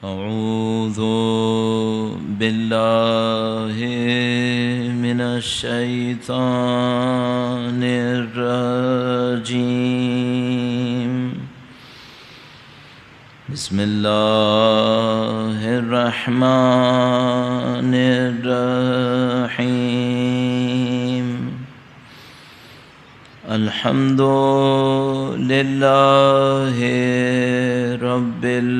أعوذ بالله من الشيطان الرجيم. بسم الله الرحمن الرحيم. الحمد لله رب العالمين،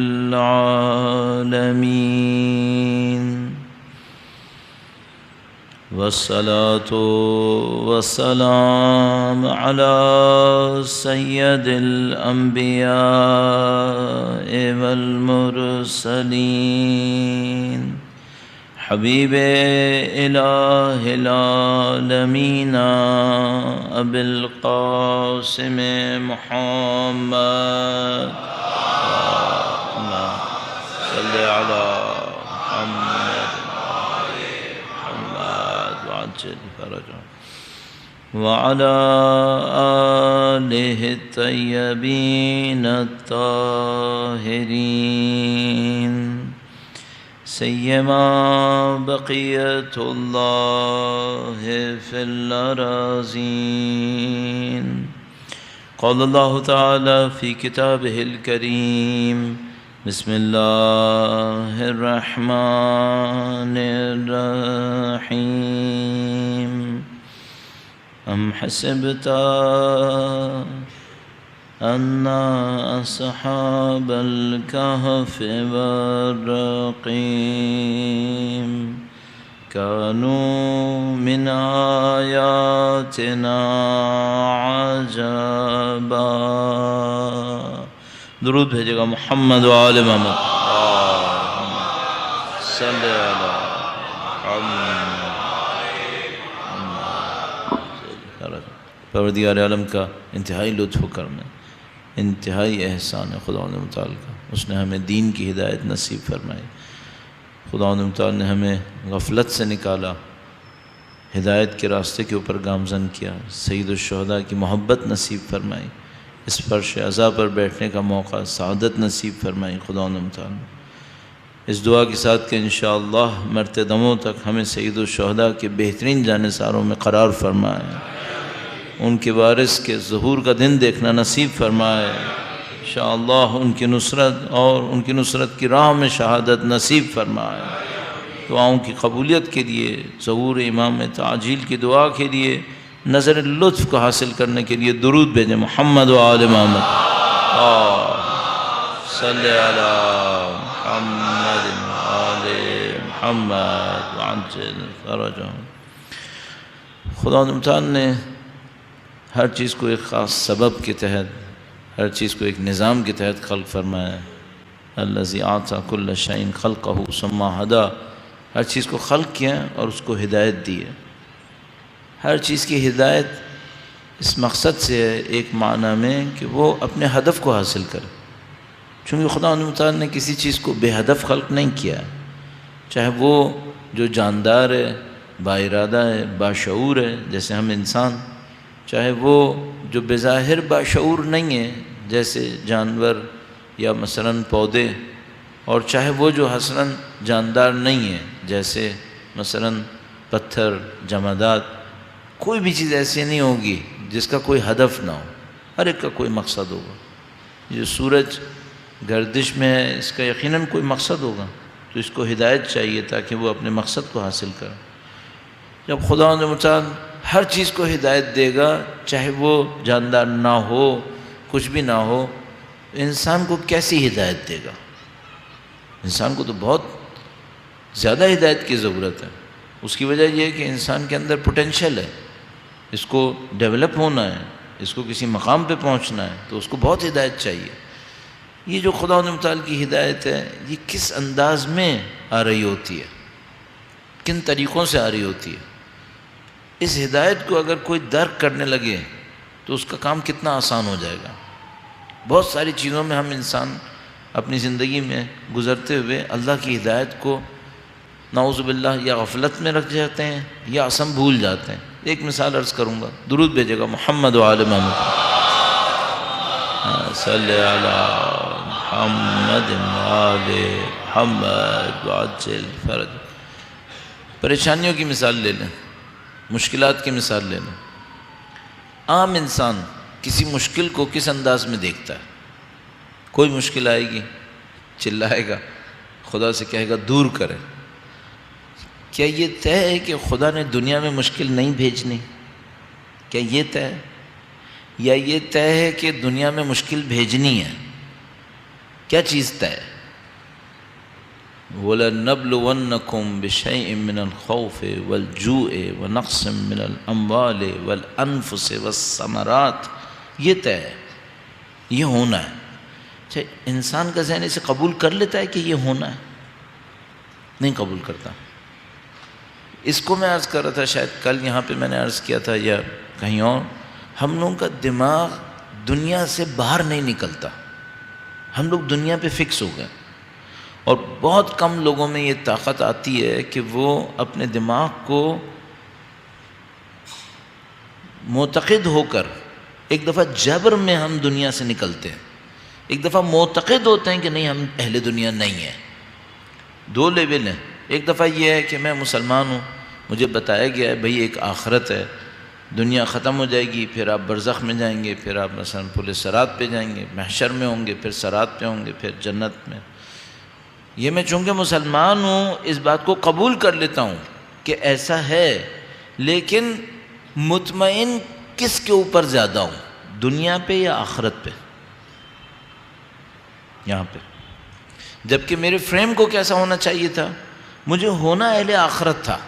والصلاة والسلام على سيد الأنبياء والمرسلين، حبیب الہ العالمین ابی القاسم محمد صلی علی محمد وعجل فرجہ وعلى آلہ الطیبین الطاہرین، سیما بقیت اللہ فی الأراضین. قال اللہ تعالی فی کتابہ الکریم: بسم اللہ الرحمن الرحیم. ام حسبت ان اصحاب الكهف والرقیم كانوا من آیاتنا عجبا. درود بھیجے گا محمد و آل محمد. صلی علی محمد. پروردگار عالم کا انتہائی لطف و کرم ہے، انتہائی احسان ہے خداوند متعال کا. اس نے ہمیں دین کی ہدایت نصیب فرمائی. خداوند متعال نے ہمیں غفلت سے نکالا، ہدایت کے راستے کے اوپر گامزن کیا، سید الشہداء کی محبت نصیب فرمائی، اس فرش عزا پر بیٹھنے کا موقع، سعادت نصیب فرمائی خداوند متعال نے. اس دعا کے ساتھ کہ انشاءاللہ مرتے دموں تک ہمیں سید الشہداء کے بہترین جانثاروں میں قرار فرمائے، ان کے وارث کے ظہور کا دن دیکھنا نصیب فرمائے انشاءاللہ، ان کی نصرت اور ان کی نصرت کی راہ میں شہادت نصیب فرمائے. دعاؤں کی قبولیت کے لیے، ظہور امام تعجیل کی دعا کے لیے، نظر لطف کو حاصل کرنے کے لیے درود بھیجیں محمد و آل محمد. صلی علی محمد و آل محمد وعجل فرجهم. خداوند متعال نے ہر چیز کو ایک خاص سبب کے تحت، ہر چیز کو ایک نظام کے تحت خلق فرمایا ہے. الذی اعطی کل شیء خلقہ ثم ہدی. ہر چیز کو خلق کیا اور اس کو ہدایت دی ہے. ہر چیز کی ہدایت اس مقصد سے ہے، ایک معنی میں، کہ وہ اپنے ہدف کو حاصل کرے. چونکہ خداوند متعال نے کسی چیز کو بے ہدف خلق نہیں کیا ہے، چاہے وہ جو جاندار ہے، با ارادہ ہے، باشعور ہے جیسے ہم انسان، چاہے وہ جو بظاہر باشعور نہیں ہے جیسے جانور یا مثلاً پودے، اور چاہے وہ جو حسناً جاندار نہیں ہے جیسے مثلاً پتھر، جمادات. کوئی بھی چیز ایسی نہیں ہوگی جس کا کوئی ہدف نہ ہو، ہر ایک کا کوئی مقصد ہوگا. یہ سورج گردش میں ہے، اس کا یقیناً کوئی مقصد ہوگا، تو اس کو ہدایت چاہیے تاکہ وہ اپنے مقصد کو حاصل کرے. جب خداوند متعال ہر چیز کو ہدایت دے گا، چاہے وہ جاندار نہ ہو، کچھ بھی نہ ہو، انسان کو کیسی ہدایت دے گا؟ انسان کو تو بہت زیادہ ہدایت کی ضرورت ہے. اس کی وجہ یہ ہے کہ انسان کے اندر پوٹینشل ہے، اس کو ڈیولپ ہونا ہے، اس کو کسی مقام پہ پہنچنا ہے، تو اس کو بہت ہدایت چاہیے. یہ جو خداوند متعال کی ہدایت ہے، یہ کس انداز میں آ رہی ہوتی ہے، کن طریقوں سے آ رہی ہوتی ہے. اس ہدایت کو اگر کوئی درک کرنے لگے تو اس کا کام کتنا آسان ہو جائے گا. بہت ساری چیزوں میں ہم انسان اپنی زندگی میں گزرتے ہوئے اللہ کی ہدایت کو نعوذ باللہ یا غفلت میں رکھ جاتے ہیں یا اصم بھول جاتے ہیں. ایک مثال عرض کروں گا، درود بھیجے گا محمد و آل محمد. صلی علی محمد و آل محمد وعجل فرج۔ پریشانیوں کی مثال لے لیں، مشکلات کی مثال لے لیں۔ عام انسان کسی مشکل کو کس انداز میں دیکھتا ہے؟ کوئی مشکل آئے گی چلائے گا، خدا سے کہے گا دور کرے۔ کیا یہ طے ہے کہ خدا نے دنیا میں مشکل نہیں بھیجنی؟ کیا یہ طے ہے؟ یا یہ طے ہے کہ دنیا میں مشکل بھیجنی ہے؟ کیا چیز طے ہے؟ وَلَنَبْلُوَنَّكُمْ بِشَيْءٍ مِّنَ الْخَوْفِ وَالْجُوعِ وَنَقْصٍ مِّنَ الْأَمْوَالِ وَالْأَنفُسِ وَالثَّمَرَاتِ، یہ طے ہے، یہ ہونا ہے۔ اچھا، انسان کا ذہن اسے قبول کر لیتا ہے کہ یہ ہونا ہے؟ نہیں قبول کرتا۔ اس کو میں عرض کر رہا تھا، شاید کل یہاں پہ میں نے عرض کیا تھا یا کہیں اور، ہم لوگوں کا دماغ دنیا سے باہر نہیں نکلتا، ہم لوگ دنیا پہ فکس ہو گئے، اور بہت کم لوگوں میں یہ طاقت آتی ہے کہ وہ اپنے دماغ کو معتقد ہو کر، ایک دفعہ جبر میں ہم دنیا سے نکلتے ہیں، ایک دفعہ معتقد ہوتے ہیں کہ نہیں ہم اہل دنیا نہیں ہیں۔ دو لیول ہیں، ایک دفعہ یہ ہے کہ میں مسلمان ہوں، مجھے بتایا گیا ہے بھئی ایک آخرت ہے، دنیا ختم ہو جائے گی، پھر آپ برزخ میں جائیں گے، پھر آپ مثلا پل صراط پہ جائیں گے، محشر میں ہوں گے، پھر صراط پہ ہوں گے، پھر جنت میں۔ یہ میں چونکہ مسلمان ہوں اس بات کو قبول کر لیتا ہوں کہ ایسا ہے، لیکن مطمئن کس کے اوپر زیادہ ہوں، دنیا پہ یا آخرت پہ؟ یہاں پہ۔ جبکہ میرے فریم کو کیسا ہونا چاہیے تھا؟ مجھے ہونا اہل آخرت تھا۔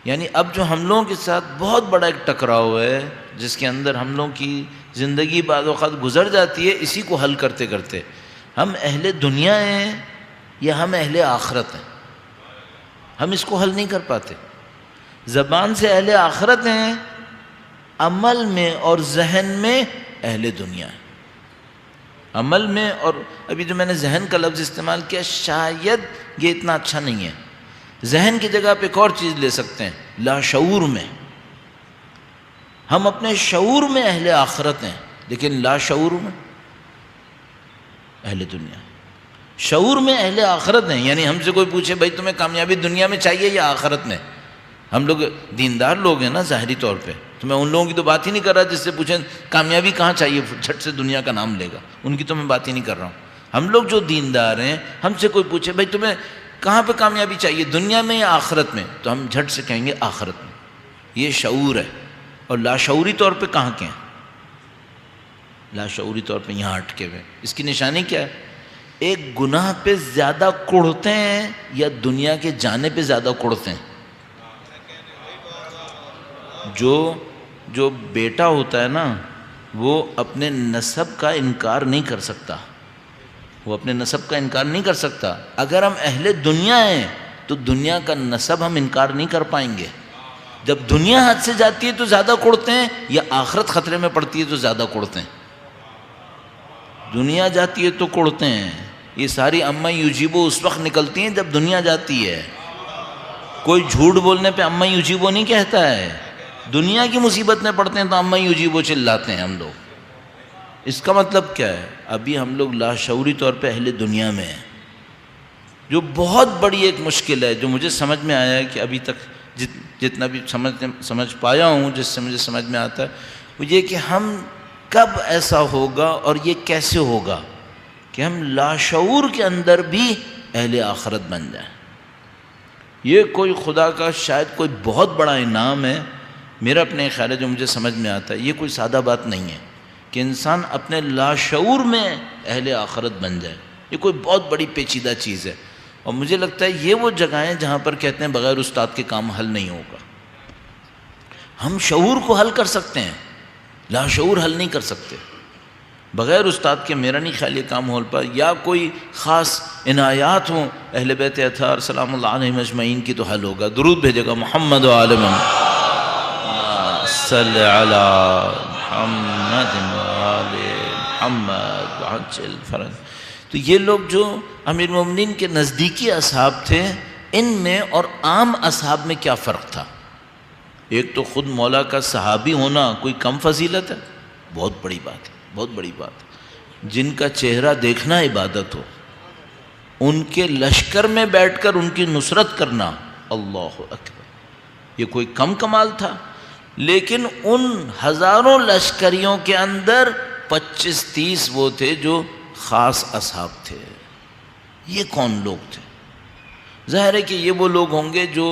یعنی اب جو ہم لوگوں کے ساتھ بہت بڑا ایک ٹکراؤ ہے، جس کے اندر ہم لوگوں کی زندگی بعض اوقات گزر جاتی ہے اسی کو حل کرتے کرتے، ہم اہل دنیا ہیں یا ہم اہل آخرت ہیں، ہم اس کو حل نہیں کر پاتے۔ زبان سے اہل آخرت ہیں، عمل میں اور ذہن میں اہل دنیا ہیں۔ عمل میں، اور ابھی جو میں نے ذہن کا لفظ استعمال کیا شاید یہ اتنا اچھا نہیں ہے، ذہن کی جگہ پہ ایک اور چیز لے سکتے ہیں، لاشعور میں۔ ہم اپنے شعور میں اہل آخرت ہیں، لیکن لاشعور میں اہل دنیا۔ شعور میں اہل آخرت ہیں، یعنی ہم سے کوئی پوچھے بھائی تمہیں کامیابی دنیا میں چاہیے یا آخرت میں؟ ہم لوگ دیندار لوگ ہیں نا ظاہری طور پہ، تو میں ان لوگوں کی تو بات ہی نہیں کر رہا جس سے پوچھیں کامیابی کہاں چاہیے، جھٹ سے دنیا کا نام لے گا، ان کی تو میں بات ہی نہیں کر رہا ہوں۔ ہم لوگ جو دیندار ہیں، ہم سے کوئی پوچھے بھائی تمہیں کہاں پہ کامیابی چاہیے، دنیا میں یا آخرت میں، تو ہم جھٹ سے کہیں گے آخرت میں۔ یہ شعور ہے۔ اور لاشعوری طور پہ کہاں کے ہیں؟ لاشعوری طور پہ یہاں اٹکے ہوئے۔ اس کی نشانی کیا ہے؟ ایک گناہ پہ زیادہ کڑھتے ہیں یا دنیا کے جانے پہ زیادہ کڑھتے ہیں؟ جو بیٹا ہوتا ہے نا، وہ اپنے نسب کا انکار نہیں کر سکتا، وہ اپنے نسب کا انکار نہیں کر سکتا۔ اگر ہم اہل دنیا ہیں تو دنیا کا نسب ہم انکار نہیں کر پائیں گے۔ جب دنیا ہاتھ سے جاتی ہے تو زیادہ کڑھتے ہیں، یا آخرت خطرے میں پڑتی ہے تو زیادہ کڑھتے ہیں؟ دنیا جاتی ہے تو کڑھتے ہیں۔ یہ ساری اما یجیبو اس وقت نکلتی ہیں جب دنیا جاتی ہے۔ کوئی جھوٹ بولنے پہ اما یجیبو نہیں کہتا ہے، دنیا کی مصیبت میں پڑتے ہیں تو اما یجیبو چلاتے ہیں ہم لوگ۔ اس کا مطلب کیا ہے؟ ابھی ہم لوگ لاشعوری طور پہ اہل دنیا میں ہیں، جو بہت بڑی ایک مشکل ہے۔ جو مجھے سمجھ میں آیا ہے کہ ابھی تک جتنا بھی سمجھ پایا ہوں، جس سے مجھے سمجھ میں آتا ہے، وہ یہ کہ ہم کب ایسا ہوگا اور یہ کیسے ہوگا کہ ہم لاشعور کے اندر بھی اہل آخرت بن جائیں۔ یہ کوئی خدا کا شاید کوئی بہت بڑا انعام ہے۔ میرا اپنے خیال ہے جو مجھے سمجھ میں آتا ہے، یہ کوئی سادہ بات نہیں ہے کہ انسان اپنے لاشعور میں اہل آخرت بن جائے۔ یہ کوئی بہت بڑی پیچیدہ چیز ہے، اور مجھے لگتا ہے یہ وہ جگہیں جہاں پر کہتے ہیں بغیر استاد کے کام حل نہیں ہوگا۔ ہم شعور کو حل کر سکتے ہیں، لاشعور حل نہیں کر سکتے۔ بغیر استاد کے میرا نہیں خیال یہ کام ہو پا، یا کوئی خاص عنایات ہوں اہل بیت اطہار سلام اللہ علیہم اجمعین کی تو حل ہوگا۔ درود بھیجے گا محمد و آل محمد، صلی علی محمد و آل محمد وعجل فرج۔ تو یہ لوگ جو امیر المومنین کے نزدیکی اصحاب تھے، ان میں اور عام اصحاب میں کیا فرق تھا؟ ایک تو خود مولا کا صحابی ہونا کوئی کم فضیلت ہے؟ بہت بڑی بات ہے، بہت بڑی بات ہے۔ جن کا چہرہ دیکھنا عبادت ہو، ان کے لشکر میں بیٹھ کر ان کی نصرت کرنا، اللہ اکبر، یہ کوئی کم کمال تھا؟ لیکن ان ہزاروں لشکریوں کے اندر 25-30 وہ تھے جو خاص اصحاب تھے۔ یہ کون لوگ تھے؟ ظاہر ہے کہ یہ وہ لوگ ہوں گے جو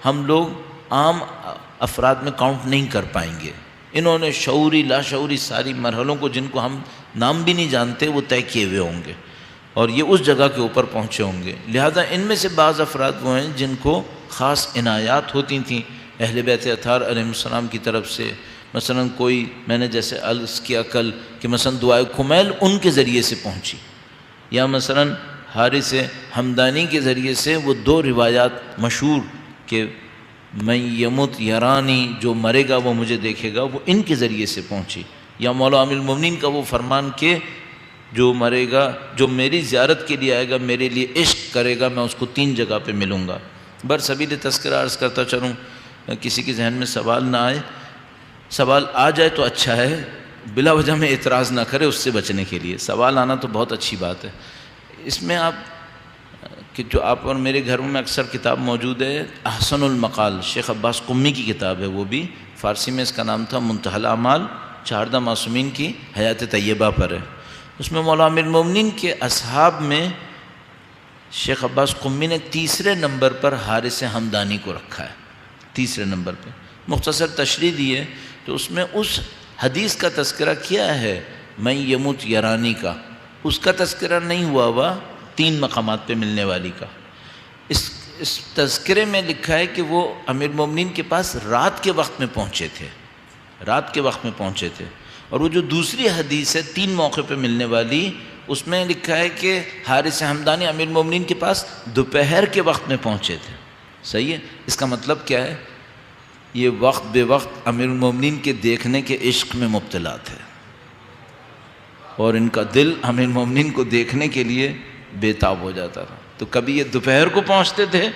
ہم لوگ عام افراد میں کاؤنٹ نہیں کر پائیں گے۔ انہوں نے شعوری لاشعوری ساری مرحلوں کو، جن کو ہم نام بھی نہیں جانتے، وہ طے کیے ہوئے ہوں گے، اور یہ اس جگہ کے اوپر پہنچے ہوں گے۔ لہذا ان میں سے بعض افراد وہ ہیں جن کو خاص عنایات ہوتی تھیں اہل بیت اطہار علیہ السلام کی طرف سے۔ مثلا کوئی، میں نے جیسے عرض کیا کل کہ مثلا دعائے کمیل ان کے ذریعے سے پہنچی، یا مثلا حارث ہمدانی کے ذریعے سے وہ 2 روایات مشہور کہ میں یمت یرانی، جو مرے گا وہ مجھے دیکھے گا، وہ ان کے ذریعے سے پہنچی۔ یا مولا امیر المومنین کا وہ فرمان کہ جو مرے گا، جو میری زیارت کے لیے آئے گا، میرے لیے عشق کرے گا، میں اس کو 3 جگہ پہ ملوں گا۔ برسبیل تذکرہ عرض کرتا چلوں، کسی کے ذہن میں سوال نہ آئے، سوال آ جائے تو اچھا ہے، بلا وجہ میں اعتراض نہ کرے، اس سے بچنے کے لیے۔ سوال آنا تو بہت اچھی بات ہے۔ اس میں آپ کہ جو آپ اور میرے گھروں میں اکثر کتاب موجود ہے، احسن المقال، شیخ عباس قمی کی کتاب ہے، وہ بھی فارسی میں اس کا نام تھا منتہی الاعمال، 14 معصومین کی حیات طیبہ پر ہے۔ اس میں مولا امیر المومنین کے اصحاب میں شیخ عباس قمی نے 3 نمبر پر حارث ہمدانی کو رکھا ہے، 3 نمبر پہ مختصر تشریح دی ہے۔ تو اس میں اس حدیث کا تذکرہ کیا ہے، میں یموت یرانی کا، اس کا تذکرہ نہیں ہوا 3 مقامات پہ ملنے والی کا۔ اس تذکرے میں لکھا ہے کہ وہ امیر المومنین کے پاس رات کے وقت میں پہنچے تھے، رات کے وقت میں پہنچے تھے۔ اور وہ جو دوسری حدیث ہے 3 موقع پہ ملنے والی، اس میں لکھا ہے کہ حارث ہمدانی امیر المومنین کے پاس دوپہر کے وقت میں پہنچے تھے۔ صحیح ہے؟ اس کا مطلب کیا ہے؟ یہ وقت بے وقت امیر المومنین کے دیکھنے کے عشق میں مبتلا تھے، اور ان کا دل امیر المومنین کو دیکھنے کے لیے بے تاب ہو جاتا تھا۔ تو کبھی یہ دوپہر کو پہنچتے تھے،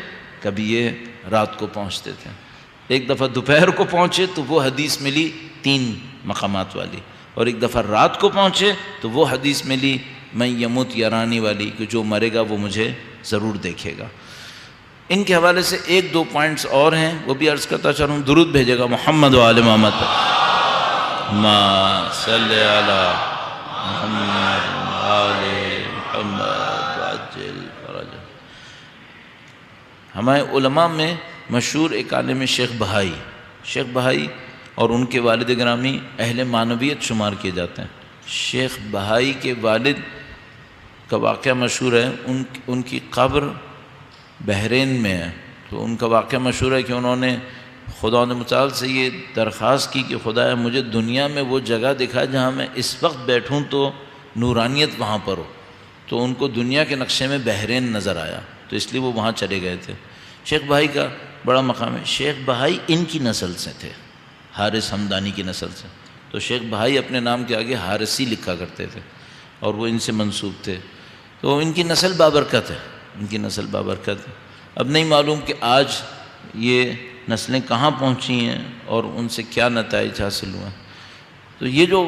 کبھی یہ رات کو پہنچتے تھے۔ ایک دفعہ دوپہر کو پہنچے تو وہ حدیث ملی 3 مقامات والی، اور ایک دفعہ رات کو پہنچے تو وہ حدیث ملی میں یموت یرانی والی، کہ جو مرے گا وہ مجھے ضرور دیکھے گا۔ ان کے حوالے سے 1-2 پوائنٹس اور ہیں، وہ بھی عرض کرتا چلوں۔ درود بھیجے گا محمد و آل محمد، ما صلی علی محمد و آل محمد وعجل فرجہ۔ ہمارے علماء میں مشہور ایک عالم شیخ بہائی اور ان کے والد گرامی اہل معنویت شمار کیے جاتے ہیں۔ شیخ بہائی کے والد کا واقعہ مشہور ہے، ان کی قبر بحرین میں ہے۔ تو ان کا واقعہ مشہور ہے کہ انہوں نے خدا متعال سے یہ درخواست کی کہ خدایا مجھے دنیا میں وہ جگہ دکھا جہاں میں اس وقت بیٹھوں تو نورانیت وہاں پر ہو۔ تو ان کو دنیا کے نقشے میں بحرین نظر آیا، تو اس لیے وہ وہاں چلے گئے تھے۔ شیخ بہائی کا بڑا مقام ہے۔ شیخ بہائی ان کی نسل سے تھے، حارث ہمدانی کی نسل سے۔ تو شیخ بہائی اپنے نام کے آگے حارثی لکھا کرتے تھے، اور وہ ان سے منسوب تھے۔ تو ان کی نسل بابرکت ہے، ان کی نسل بابرکت ہے۔ اب نہیں معلوم کہ آج یہ نسلیں کہاں پہنچی ہیں اور ان سے کیا نتائج حاصل ہوئے۔ تو یہ جو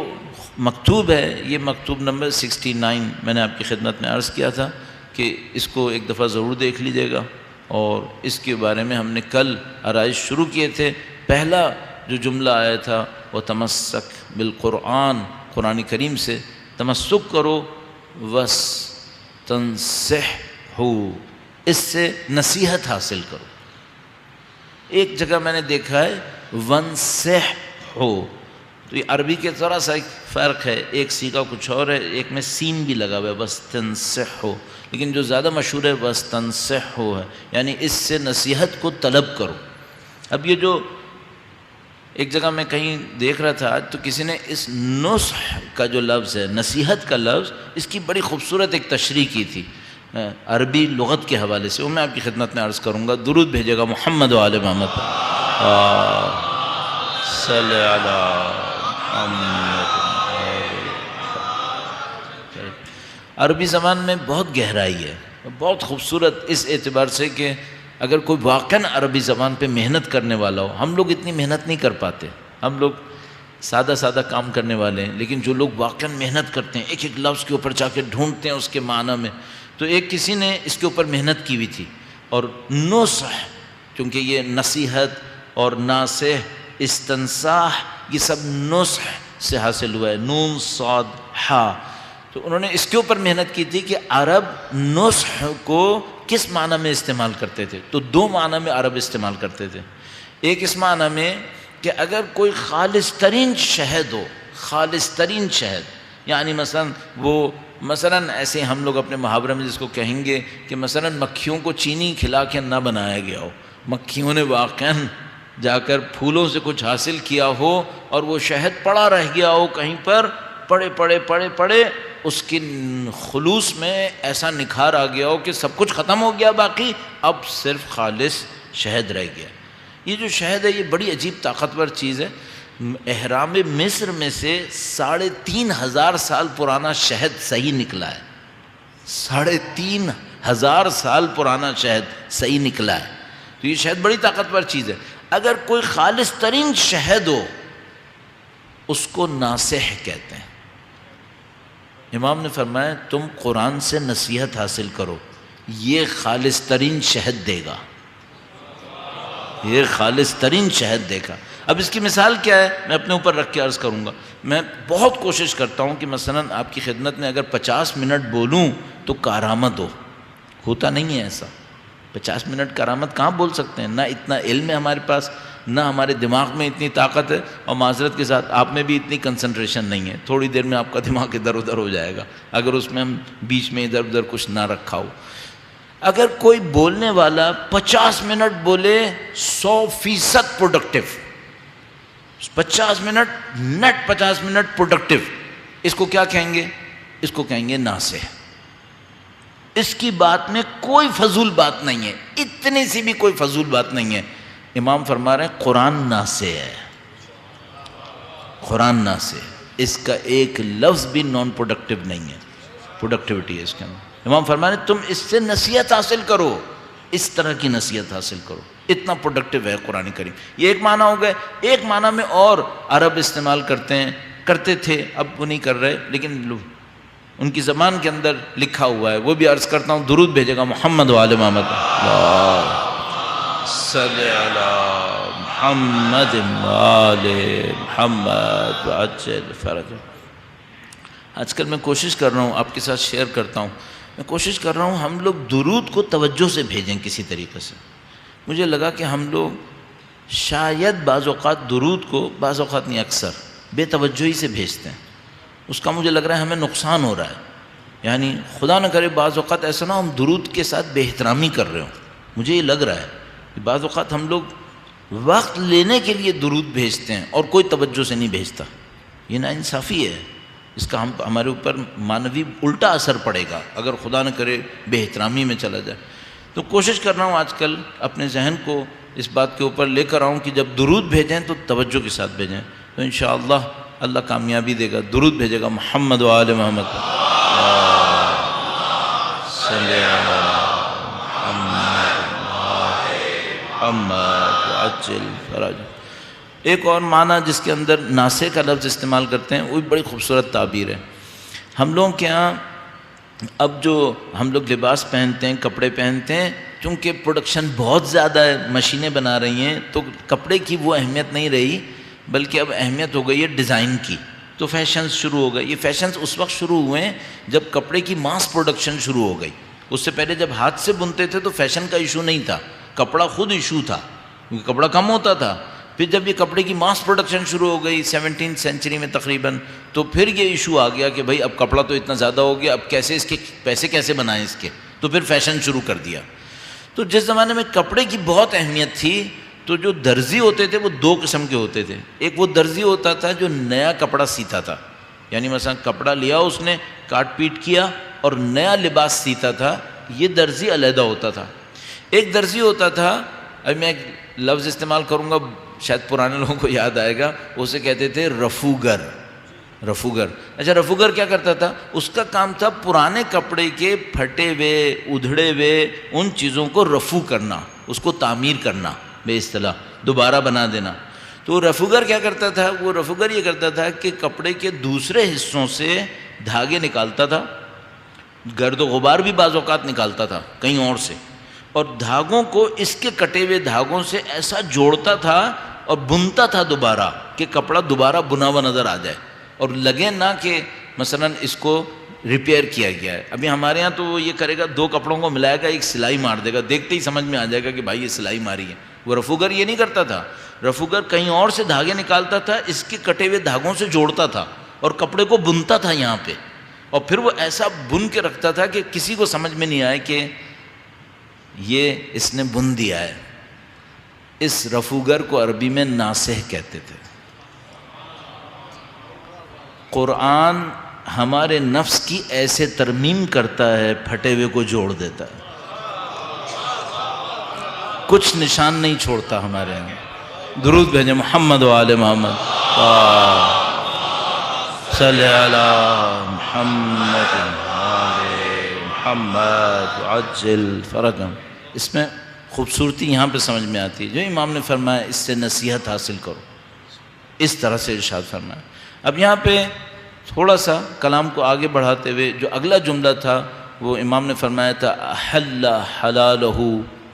مکتوب ہے، یہ مکتوب نمبر 69 میں نے آپ کی خدمت میں عرض کیا تھا کہ اس کو ایک دفعہ ضرور دیکھ لیجیے گا، اور اس کے بارے میں ہم نے کل آرائش شروع کیے تھے۔ پہلا جو جملہ آیا تھا وہ تمسک بالقرآن، قرآن کریم سے تمسک کرو، وَاسْتَنْصِحْهُ، اس سے نصیحت حاصل کرو۔ ایک جگہ میں نے دیکھا ہے وَانْصِحْهُ، تو یہ عربی کے ذرا سا ایک فرق ہے، ایک سیغہ کچھ اور ہے، ایک میں سین بھی لگا ہوا ہے وَاسْتَنْصِحْهُ، لیکن جو زیادہ مشہور ہے وَاسْتَنْصِحْهُ ہے، یعنی اس سے نصیحت کو طلب کرو۔ اب یہ جو ایک جگہ میں کہیں دیکھ رہا تھا آج، تو کسی نے اس نصح کا جو لفظ ہے، نصیحت کا لفظ، اس کی بڑی خوبصورت ایک تشریح کی تھی عربی لغت کے حوالے سے، وہ میں آپ کی خدمت میں عرض کروں گا۔ درود بھیجے گا محمد و آل محمد، صلی علی محمد۔ عربی زبان میں بہت گہرائی ہے، بہت خوبصورت اس اعتبار سے کہ اگر کوئی واقعاً عربی زبان پہ محنت کرنے والا ہو، ہم لوگ اتنی محنت نہیں کر پاتے، ہم لوگ سادہ سادہ کام کرنے والے ہیں، لیکن جو لوگ واقعاً محنت کرتے ہیں، ایک ایک لفظ کے اوپر جا کے ڈھونڈتے ہیں اس کے معنی میں، تو ایک کسی نے اس کے اوپر محنت کی ہوئی تھی، اور نصح، چونکہ یہ نصیحت اور ناصح، استنصاح، یہ سب نصح سے حاصل ہوا ہے، نون صاد ہا۔ تو انہوں نے اس کے اوپر محنت کی تھی کہ عرب نصح کو کس معنی میں استعمال کرتے تھے، تو دو معنی میں عرب استعمال کرتے تھے۔ ایک اس معنی میں کہ اگر کوئی خالص ترین شہد ہو، خالص ترین شہد، یعنی مثلا ایسے ہم لوگ اپنے محاورے میں جس کو کہیں گے کہ مثلا مکھیوں کو چینی کھلا کے نہ بنایا گیا ہو، مکھیوں نے واقعاً جا کر پھولوں سے کچھ حاصل کیا ہو اور وہ شہد پڑا رہ گیا ہو کہیں پر، پڑے اس کی خلوص میں ایسا نکھار آ گیا ہو کہ سب کچھ ختم ہو گیا، باقی اب صرف خالص شہد رہ گیا۔ یہ جو شہد ہے یہ بڑی عجیب طاقتور چیز ہے۔ احرام مصر میں سے 3500 سال پرانا شہد صحیح نکلا ہے، 3500 سال پرانا شہد صحیح نکلا ہے۔ تو یہ شہد بڑی طاقتور چیز ہے۔ اگر کوئی خالص ترین شہد ہو اس کو ناصح کہتے ہیں۔ امام نے فرمایا تم قرآن سے نصیحت حاصل کرو، یہ خالص ترین شہد دے گا، یہ خالص ترین شہد دے گا۔ اب اس کی مثال کیا ہے میں اپنے اوپر رکھ کے عرض کروں گا۔ میں بہت کوشش کرتا ہوں کہ مثلا آپ کی خدمت میں اگر 50 منٹ بولوں تو کارآمد ہوتا نہیں ہے ایسا۔ 50 منٹ کارآمد کہاں بول سکتے ہیں؟ نہ اتنا علم ہے ہمارے پاس، نہ ہمارے دماغ میں اتنی طاقت ہے، اور معذرت کے ساتھ آپ میں بھی اتنی کنسنٹریشن نہیں ہے۔ تھوڑی دیر میں آپ کا دماغ ادھر ادھر ہو جائے گا اگر اس میں ہم بیچ میں ادھر ادھر کچھ نہ رکھا ہو۔ اگر کوئی بولنے والا 50 منٹ بولے 100% productive, 50 minute net 50 minute productive, اس کو کیا کہیں گے؟ اس کو کہیں گے ناصح۔ اس کی بات میں کوئی فضول بات نہیں ہے، اتنی سی بھی کوئی فضول بات نہیں ہے۔ امام فرما رہے ہیں قرآن ناصح ہے، قرآن ناصح، اس کا ایک لفظ بھی نان پروڈکٹیو نہیں ہے، پروڈکٹیوٹی ہے اس کے اندر۔ امام فرما رہے ہیں تم اس سے نصیحت حاصل کرو، اس طرح کی نصیحت حاصل کرو، اتنا پروڈکٹیو ہے قرآن کریم۔ یہ ایک معنی ہو گئے۔ ایک معنی میں اور عرب استعمال کرتے تھے، اب وہ نہیں کر رہے، لیکن ان کی زبان کے اندر لکھا ہوا ہے، وہ بھی عرض کرتا ہوں۔ درود بھیجے گا محمد و آل محمد، صلی علی محمد و آل محمد وعجل فرجہ۔ آج کل میں کوشش کر رہا ہوں، آپ کے ساتھ شیئر کرتا ہوں، میں کوشش کر رہا ہوں ہم لوگ درود کو توجہ سے بھیجیں کسی طریقے سے۔ مجھے لگا کہ ہم لوگ شاید بعض اوقات درود کو، بعض اوقات نہیں اکثر، بے توجہی سے بھیجتے ہیں۔ اس کا مجھے لگ رہا ہے ہمیں نقصان ہو رہا ہے، یعنی خدا نہ کرے بعض اوقات ایسا نہ ہم درود کے ساتھ بے احترامی کر رہے ہوں۔ مجھے یہ لگ رہا ہے کہ بعض اوقات ہم لوگ وقت لینے کے لیے درود بھیجتے ہیں اور کوئی توجہ سے نہیں بھیجتا، یہ ناانصافی ہے۔ اس کا ہمارے اوپر معنوی الٹا اثر پڑے گا اگر خدا نہ کرے بے احترامی میں چلا جائے۔ تو کوشش کر رہا ہوں آج کل اپنے ذہن کو اس بات کے اوپر لے کر آؤں کہ جب درود بھیجیں تو توجہ کے ساتھ بھیجیں، تو انشاءاللہ اللہ کامیابی دے گا۔ درود بھیجے گا محمد و آل محمد، صلی علی محمد وعجل فرجہ۔ ایک اور معنی جس کے اندر ناصح کا لفظ استعمال کرتے ہیں، وہ بڑی خوبصورت تعبیر ہے۔ ہم لوگوں کے ہاں اب جو ہم لوگ لباس پہنتے ہیں، کپڑے پہنتے ہیں، چونکہ پروڈکشن بہت زیادہ ہے، مشینیں بنا رہی ہیں، تو کپڑے کی وہ اہمیت نہیں رہی، بلکہ اب اہمیت ہو گئی ہے ڈیزائن کی۔ تو فیشنز شروع ہو گئے۔ یہ فیشنز اس وقت شروع ہوئے ہیں جب کپڑے کی ماس پروڈکشن شروع ہو گئی۔ اس سے پہلے جب ہاتھ سے بنتے تھے تو فیشن کا ایشو نہیں تھا، کپڑا خود ایشو تھا، کیونکہ کپڑا کم ہوتا تھا۔ پھر جب یہ کپڑے کی ماس پروڈکشن شروع ہو گئی 17 سینچری میں تقریباً، تو پھر یہ ایشو آ گیا کہ بھائی اب کپڑا تو اتنا زیادہ ہو گیا، اب کیسے اس کے پیسے کیسے بنائیں اس کے، تو پھر فیشن شروع کر دیا۔ تو جس زمانے میں کپڑے کی بہت اہمیت تھی تو جو درزی ہوتے تھے وہ دو قسم کے ہوتے تھے۔ ایک وہ درزی ہوتا تھا جو نیا کپڑا سیتا تھا، یعنی مثلا کپڑا لیا اس نے، کاٹ پیٹ کیا اور نیا لباس سیتا تھا، یہ درزی علیحدہ ہوتا تھا۔ ایک درزی ہوتا تھا، ابھی میں ایک لفظ استعمال کروں گا شاید پرانے لوگوں کو یاد آئے گا، اسے کہتے تھے رفوگر۔ رفوگر، اچھا رفوگر کیا کرتا تھا؟ اس کا کام تھا پرانے کپڑے کے پھٹے ہوئے، ادھڑے ہوئے ان چیزوں کو رفو کرنا، اس کو تعمیر کرنا، بے اصطلاح دوبارہ بنا دینا۔ تو رفوگر کیا کرتا تھا؟ وہ رفوگر یہ کرتا تھا کہ کپڑے کے دوسرے حصوں سے دھاگے نکالتا تھا، گرد و غبار بھی بعض اوقات نکالتا تھا کہیں اور سے، اور دھاگوں کو اس کے کٹے ہوئے دھاگوں سے ایسا جوڑتا تھا اور بنتا تھا دوبارہ کہ کپڑا دوبارہ بنا ہوا نظر آ جائے اور لگے نہ کہ مثلا اس کو ریپیئر کیا گیا ہے۔ ابھی ہمارے ہاں تو وہ یہ کرے گا، دو کپڑوں کو ملائے گا، ایک سلائی مار دے گا، دیکھتے ہی سمجھ میں آ جائے گا کہ بھائی یہ سلائی ماری ہے۔ وہ رفوگر یہ نہیں کرتا تھا، رفوگر کہیں اور سے دھاگے نکالتا تھا، اس کے کٹے ہوئے دھاگوں سے جوڑتا تھا اور کپڑے کو بنتا تھا یہاں پہ، اور پھر وہ ایسا بن کے رکھتا تھا کہ کسی کو سمجھ میں نہیں آئے کہ یہ اس نے بن دیا ہے۔ اس رفوگر کو عربی میں ناسخ کہتے تھے۔ قرآن ہمارے نفس کی ایسے ترمیم کرتا ہے، پھٹے ہوئے کو جوڑ دیتا ہے، کچھ نشان نہیں چھوڑتا ہمارے یہاں۔ درود بھیجیں محمد و آل محمد، صلی علی محمد آل محمد عجل فرجهم۔ اس میں خوبصورتی یہاں پہ سمجھ میں آتی ہے، جو امام نے فرمایا اس سے نصیحت حاصل کرو، اس طرح سے ارشاد فرمایا۔ اب یہاں پہ تھوڑا سا کلام کو آگے بڑھاتے ہوئے جو اگلا جملہ تھا وہ امام نے فرمایا تھا احل حلالہ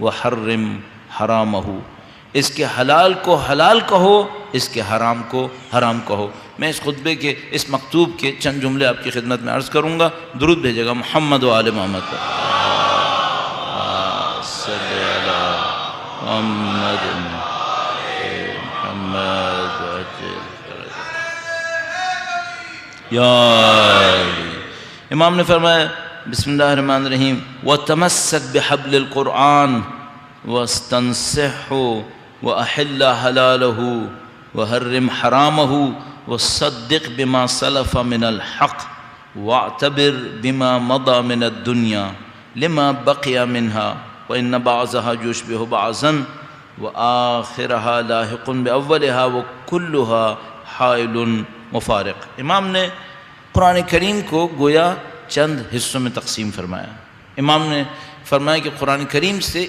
وحرم حرامہ، اس کے حلال کو حلال کہو، اس کے حرام کو حرام کہو۔ میں اس خطبے کے اس مکتوب کے چند جملے آپ کی خدمت میں عرض کروں گا، درود بھیجے گا محمد و آل محمد پر۔ صلی علی محمد محمد یا امام نے فرمایا بسم اللہ الرحمن الرحیم وَتَمَسَّكْ بِحَبْلِ الْقُرْآنِ وَاسْتَنْصِحْهُ وَأَحِلَّ حَلَالَهُ وَحَرِّمْ حَرَامَهُ وَصَدِّقْ بِمَا سَلَفَ مِنَ الْحَقِّ وَاعْتَبِرْ بِمَا مَضَى مِنَ الدُّنْيَا لِمَا بَقِيَ مِنْهَا وَإِنَّ بَعْضَهَا يُشْبِهُ بَعْضًا وَآخِرَهَا لَاحِقٌ بِأَوَّلِهَا وَكُلُّهَا حَائِلٌ مفارق۔ امام نے قرآن کریم کو گویا چند حصوں میں تقسیم فرمایا۔ امام نے فرمایا کہ قرآن کریم سے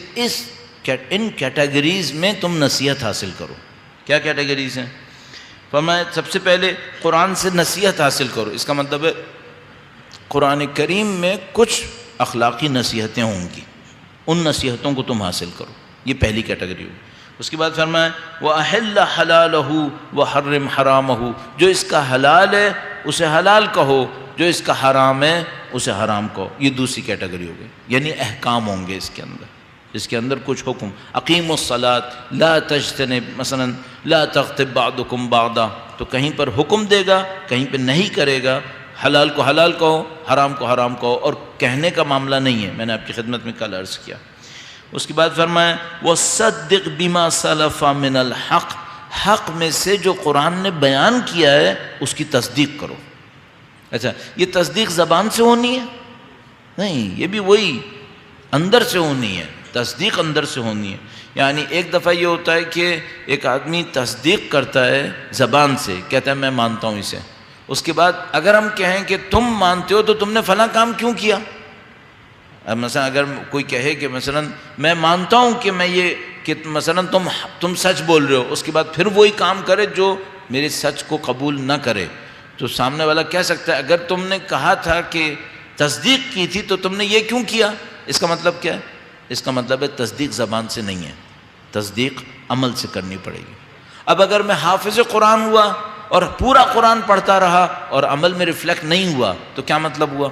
ان کیٹیگریز میں تم نصیحت حاصل کرو۔ کیا کیٹیگریز ہیں؟ فرمایا سب سے پہلے قرآن سے نصیحت حاصل کرو، اس کا مطلب ہے قرآن کریم میں کچھ اخلاقی نصیحتیں ہوں گی، ان نصیحتوں کو تم حاصل کرو، یہ پہلی کیٹیگری ہوگی۔ اس کے بعد فرمایا وَأَحِلَّ حَلَالَهُ وَحَرِّمْ حَرَامَهُ، جو اس کا حلال ہے اسے حلال کہو، جو اس کا حرام ہے اسے حرام کہو۔ یہ دوسری کیٹیگری ہوگی، یعنی احکام ہوں گے اس کے اندر کچھ حکم۔ اقیموا الصلاۃ لا تجتنب، مثلا لا تغتب بعضکم بعضا، تو کہیں پر حکم دے گا کہیں پہ نہیں کرے گا۔ حلال کو حلال کہو، حرام کو حرام کہو، اور کہنے کا معاملہ نہیں ہے، میں نے آپ کی خدمت میں کل عرض کیا۔ اس کے بعد فرمایا وَصَدِّقْ بِمَا سَلَفَ مِنَ الْحَقِّ، حق میں سے جو قرآن نے بیان کیا ہے اس کی تصدیق کرو۔ اچھا، یہ تصدیق زبان سے ہونی ہے؟ نہیں، یہ بھی وہی اندر سے ہونی ہے، تصدیق اندر سے ہونی ہے۔ یعنی ایک دفعہ یہ ہوتا ہے کہ ایک آدمی تصدیق کرتا ہے زبان سے، کہتا ہے میں مانتا ہوں اسے، اس کے بعد اگر ہم کہیں کہ تم مانتے ہو تو تم نے فلاں کام کیوں کیا؟ مثلا اگر کوئی کہے کہ مثلا میں مانتا ہوں کہ میں یہ کہ مثلا تم سچ بول رہے ہو، اس کے بعد پھر وہی کام کرے جو میرے سچ کو قبول نہ کرے، تو سامنے والا کہہ سکتا ہے اگر تم نے کہا تھا کہ تصدیق کی تھی تو تم نے یہ کیوں کیا؟ اس کا مطلب کیا ہے؟ اس کا مطلب ہے تصدیق زبان سے نہیں ہے، تصدیق عمل سے کرنی پڑے گی۔ اب اگر میں حافظ قرآن ہوا اور پورا قرآن پڑھتا رہا اور عمل میں ریفلیکٹ نہیں ہوا تو کیا مطلب ہوا؟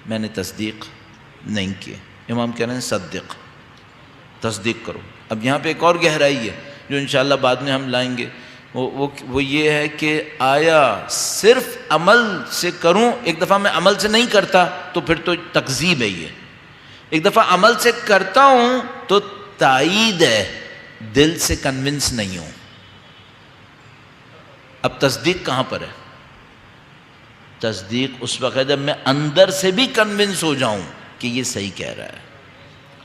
میں نے تصدیق نہیں کی۔ امام کہہ رہے ہیں صدق، تصدیق کرو۔ اب یہاں پہ ایک اور گہرائی ہے جو انشاءاللہ بعد میں ہم لائیں گے، وہ یہ ہے کہ آیا صرف عمل سے کروں، ایک دفعہ میں عمل سے نہیں کرتا تو پھر تو تکذیب ہے، یہ ایک دفعہ عمل سے کرتا ہوں تو تائید ہے، دل سے کنونس نہیں ہوں۔ اب تصدیق کہاں پر ہے؟ تصدیق اس وقت ہے جب میں اندر سے بھی کنونس ہو جاؤں کہ یہ صحیح کہہ رہا ہے،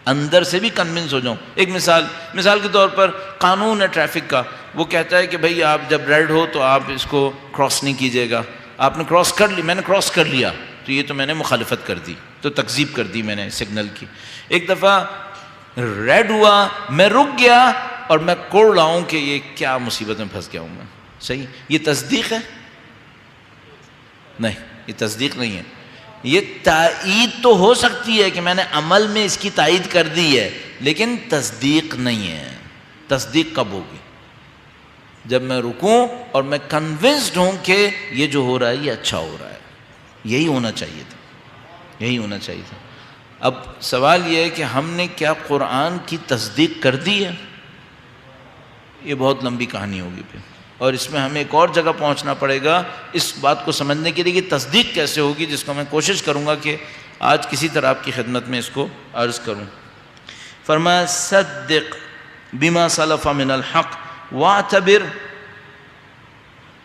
اندر سے بھی کنونس ہو جاؤں۔ ایک مثال کے طور پر قانون ہے ٹریفک کا، وہ کہتا ہے کہ بھئی آپ جب ریڈ ہو تو آپ اس کو کراس نہیں کیجیے گا، آپ نے کراس کر لی، میں نے کراس کر لیا تو یہ تو میں نے مخالفت کر دی، تو تکذیب کر دی میں نے سگنل کی۔ ایک دفعہ ریڈ ہوا، میں رک گیا اور میں کوڑ رہا ہوں کہ یہ کیا مصیبت میں پھنس گیا ہوں میں، صحیح؟ یہ تصدیق ہے؟ نہیں، یہ تصدیق نہیں ہے۔ یہ تائید تو ہو سکتی ہے کہ میں نے عمل میں اس کی تائید کر دی ہے، لیکن تصدیق نہیں ہے۔ تصدیق کب ہوگی؟ جب میں رکوں اور میں کنونسڈ ہوں کہ یہ جو ہو رہا ہے یہ اچھا ہو رہا ہے۔ یہی ہونا چاہیے تھا، یہی ہونا چاہیے تھا۔ اب سوال یہ ہے کہ ہم نے کیا قرآن کی تصدیق کر دی ہے؟ یہ بہت لمبی کہانی ہوگی پھر، اور اس میں ہمیں ایک اور جگہ پہنچنا پڑے گا اس بات کو سمجھنے کے لیے کہ تصدیق کیسے ہوگی، جس کو میں کوشش کروں گا کہ آج کسی طرح آپ کی خدمت میں اس کو عرض کروں۔ فرمایا صدق بما سلف من الحق واعتبر،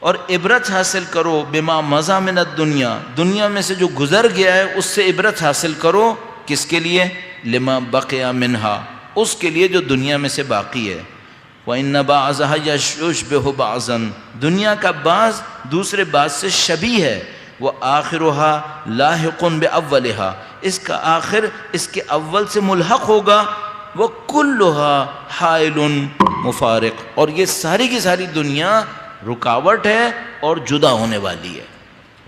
اور عبرت حاصل کرو بما مضى من الدنیا، دنیا میں سے جو گزر گیا ہے اس سے عبرت حاصل کرو۔ کس کے لیے؟ لما بقي منها، اس کے لیے جو دنیا میں سے باقی ہے۔ وَإِنَّ بَعْضَهَا يَشْبِهُ بَعْضًا، دنیا کا بعض دوسرے بعض سے شبیہ ہے۔ وَآخِرُهَا لَاحِقٌ بِأَوَّلِهَا، اس کا آخر اس کے اول سے ملحق ہوگا۔ وَكُلُّهَا حَائِلٌ مفارق، اور یہ ساری کی ساری دنیا رکاوٹ ہے اور جدا ہونے والی ہے۔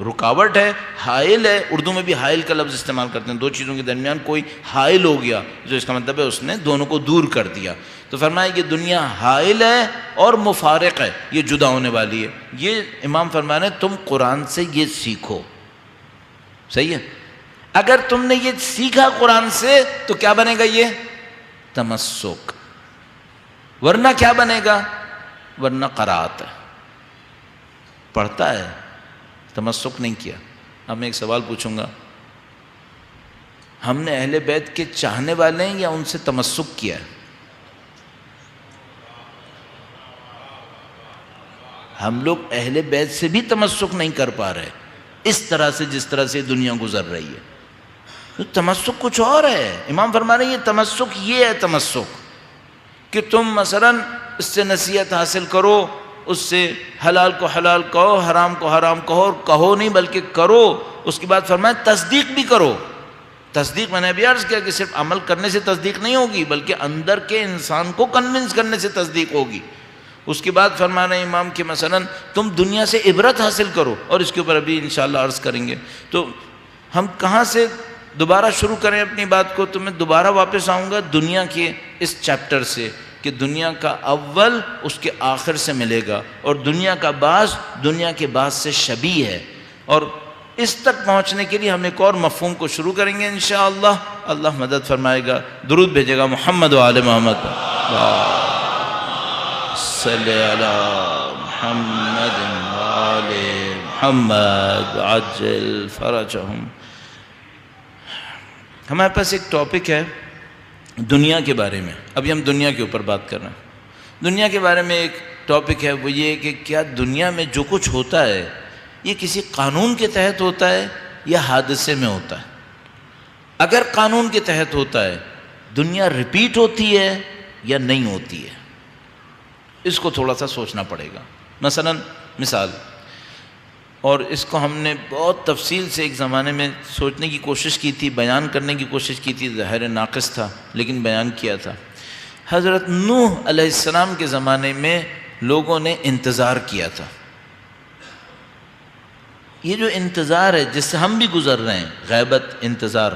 رکاوٹ ہے، حائل ہے، اردو میں بھی حائل کا لفظ استعمال کرتے ہیں، دو چیزوں کے درمیان کوئی حائل ہو گیا، جو اس کا مطلب ہے اس نے دونوں کو دور کر دیا۔ تو فرمایا کہ دنیا حائل ہے اور مفارق ہے، یہ جدا ہونے والی ہے۔ یہ امام فرما رہے ہیں تم قرآن سے یہ سیکھو، صحیح ہے؟ اگر تم نے یہ سیکھا قرآن سے تو کیا بنے گا؟ یہ تمسک، ورنہ کیا بنے گا؟ ورنہ قرات ہے، پڑھتا ہے، تمسک نہیں کیا۔ اب میں ایک سوال پوچھوں گا، ہم نے اہل بیت کے چاہنے والے ہیں یا ان سے تمسک کیا ہے؟ ہم لوگ اہل بیت سے بھی تمسک نہیں کر پا رہے اس طرح سے جس طرح سے دنیا گزر رہی ہے۔ تو تمسک کچھ اور ہے۔ امام فرما رہے ہیں یہ تمسک یہ ہے تمسک کہ تم مثلا اس سے نصیحت حاصل کرو، اس سے حلال کو حلال کہو، حرام کو حرام کہو، اور کہو نہیں بلکہ کرو۔ اس کے بعد فرمایا تصدیق بھی کرو۔ تصدیق میں نے ابھی عرض کیا کہ صرف عمل کرنے سے تصدیق نہیں ہوگی بلکہ اندر کے انسان کو کنونس کرنے سے تصدیق ہوگی۔ اس کے بعد فرما رہے ہیں امام کہ مثلا تم دنیا سے عبرت حاصل کرو، اور اس کے اوپر ابھی انشاءاللہ عرض کریں گے۔ تو ہم کہاں سے دوبارہ شروع کریں اپنی بات کو؟ تو میں دوبارہ واپس آؤں گا دنیا کے اس چیپٹر سے کہ دنیا کا اول اس کے آخر سے ملے گا، اور دنیا کا بعض دنیا کے بعض سے شبیہ ہے، اور اس تک پہنچنے کے لیے ہم ایک اور مفہوم کو شروع کریں گے انشاءاللہ۔ اللہ مدد فرمائے گا، درود بھیجے گا محمد و آل محمد، صلی علی محمد و آل محمد عجل فرجہم۔ ہمارے پاس ایک ٹاپک ہے دنیا کے بارے میں، ابھی ہم دنیا کے اوپر بات کر رہے ہیں۔ دنیا کے بارے میں ایک ٹاپک ہے، وہ یہ کہ کیا دنیا میں جو کچھ ہوتا ہے یہ کسی قانون کے تحت ہوتا ہے یا حادثے میں ہوتا ہے؟ اگر قانون کے تحت ہوتا ہے دنیا ریپیٹ ہوتی ہے یا نہیں ہوتی ہے؟ اس کو تھوڑا سا سوچنا پڑے گا۔ مثلا مثال، اور اس کو ہم نے بہت تفصیل سے ایک زمانے میں سوچنے کی کوشش کی تھی، بیان کرنے کی کوشش کی تھی، ظاہر ناقص تھا لیکن بیان کیا تھا۔ حضرت نوح علیہ السلام کے زمانے میں لوگوں نے انتظار کیا تھا۔ یہ جو انتظار ہے جس سے ہم بھی گزر رہے ہیں، غیبت انتظار،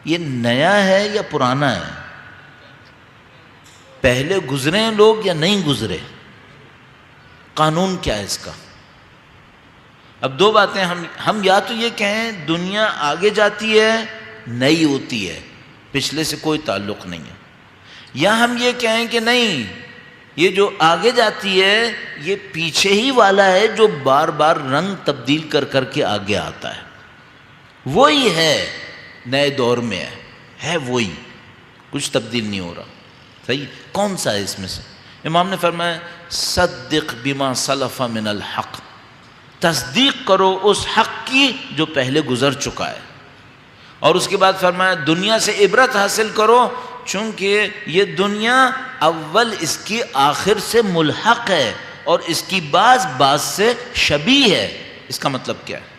یہ نیا ہے یا پرانا ہے؟ پہلے گزرے ہیں لوگ یا نہیں گزرے؟ قانون کیا ہے اس کا؟ اب دو باتیں، ہم یا تو یہ کہیں دنیا آگے جاتی ہے نئی ہوتی ہے، پچھلے سے کوئی تعلق نہیں ہے، یا ہم یہ کہیں کہ نہیں، یہ جو آگے جاتی ہے یہ پیچھے ہی والا ہے جو بار بار رنگ تبدیل کر کر کے آگے آتا ہے، وہی ہے، نئے دور میں ہے وہی، کچھ تبدیل نہیں ہو رہا۔ صحیح؟ کون سا ہے اس میں سے؟ امام نے فرمایا صدق بما سلف من الحق، تصدیق کرو اس حق کی جو پہلے گزر چکا ہے، اور اس کے بعد فرمایا دنیا سے عبرت حاصل کرو چونکہ یہ دنیا اول اس کی آخر سے ملحق ہے اور اس کی بعض سے شبیہ ہے۔ اس کا مطلب کیا ہے؟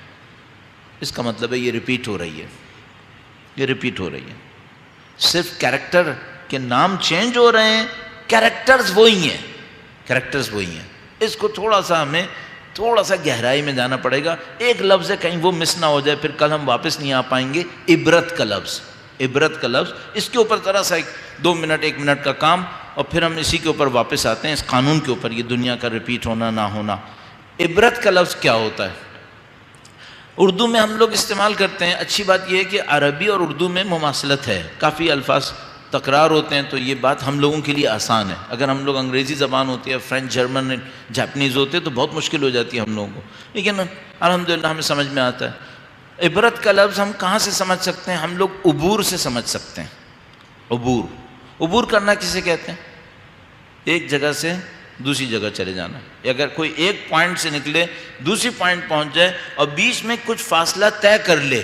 اس کا مطلب ہے یہ ریپیٹ ہو رہی ہے، یہ ریپیٹ ہو رہی ہے، صرف کیریکٹر کے نام چینج ہو رہے ہیں، کیریکٹرز وہی ہیں، کیریکٹرز وہی ہیں۔ اس کو تھوڑا سا ہمیں تھوڑا سا گہرائی میں جانا پڑے گا. ایک لفظ ہے کہیں وہ مس نہ ہو جائے، پھر کل ہم واپس نہیں آ پائیں گے. عبرت کا لفظ، عبرت کا لفظ، اس کے اوپر ذرا سا 2 منٹ 1 منٹ کا کام، اور پھر ہم اسی کے اوپر واپس آتے ہیں، اس قانون کے اوپر، یہ دنیا کا ریپیٹ ہونا نہ ہونا. عبرت کا لفظ کیا ہوتا ہے؟ اردو میں ہم لوگ استعمال کرتے ہیں. اچھی بات یہ ہے کہ عربی اور اردو میں مماثلت ہے، کافی الفاظ تکرار ہوتے ہیں، تو یہ بات ہم لوگوں کے لیے آسان ہے. اگر ہم لوگ انگریزی زبان ہوتی ہے، فرینچ، جرمن، جاپنیز ہوتے ہیں تو بہت مشکل ہو جاتی ہے ہم لوگوں کو، لیکن الحمدللہ ہمیں سمجھ میں آتا ہے. عبرت کا لفظ ہم کہاں سے سمجھ سکتے ہیں؟ ہم لوگ عبور سے سمجھ سکتے ہیں. عبور، عبور کرنا کسے کہتے ہیں؟ ایک جگہ سے دوسری جگہ چلے جانا. اگر کوئی ایک پوائنٹ سے نکلے دوسری پوائنٹ پہنچ جائے اور بیچ میں کچھ فاصلہ طے کر لے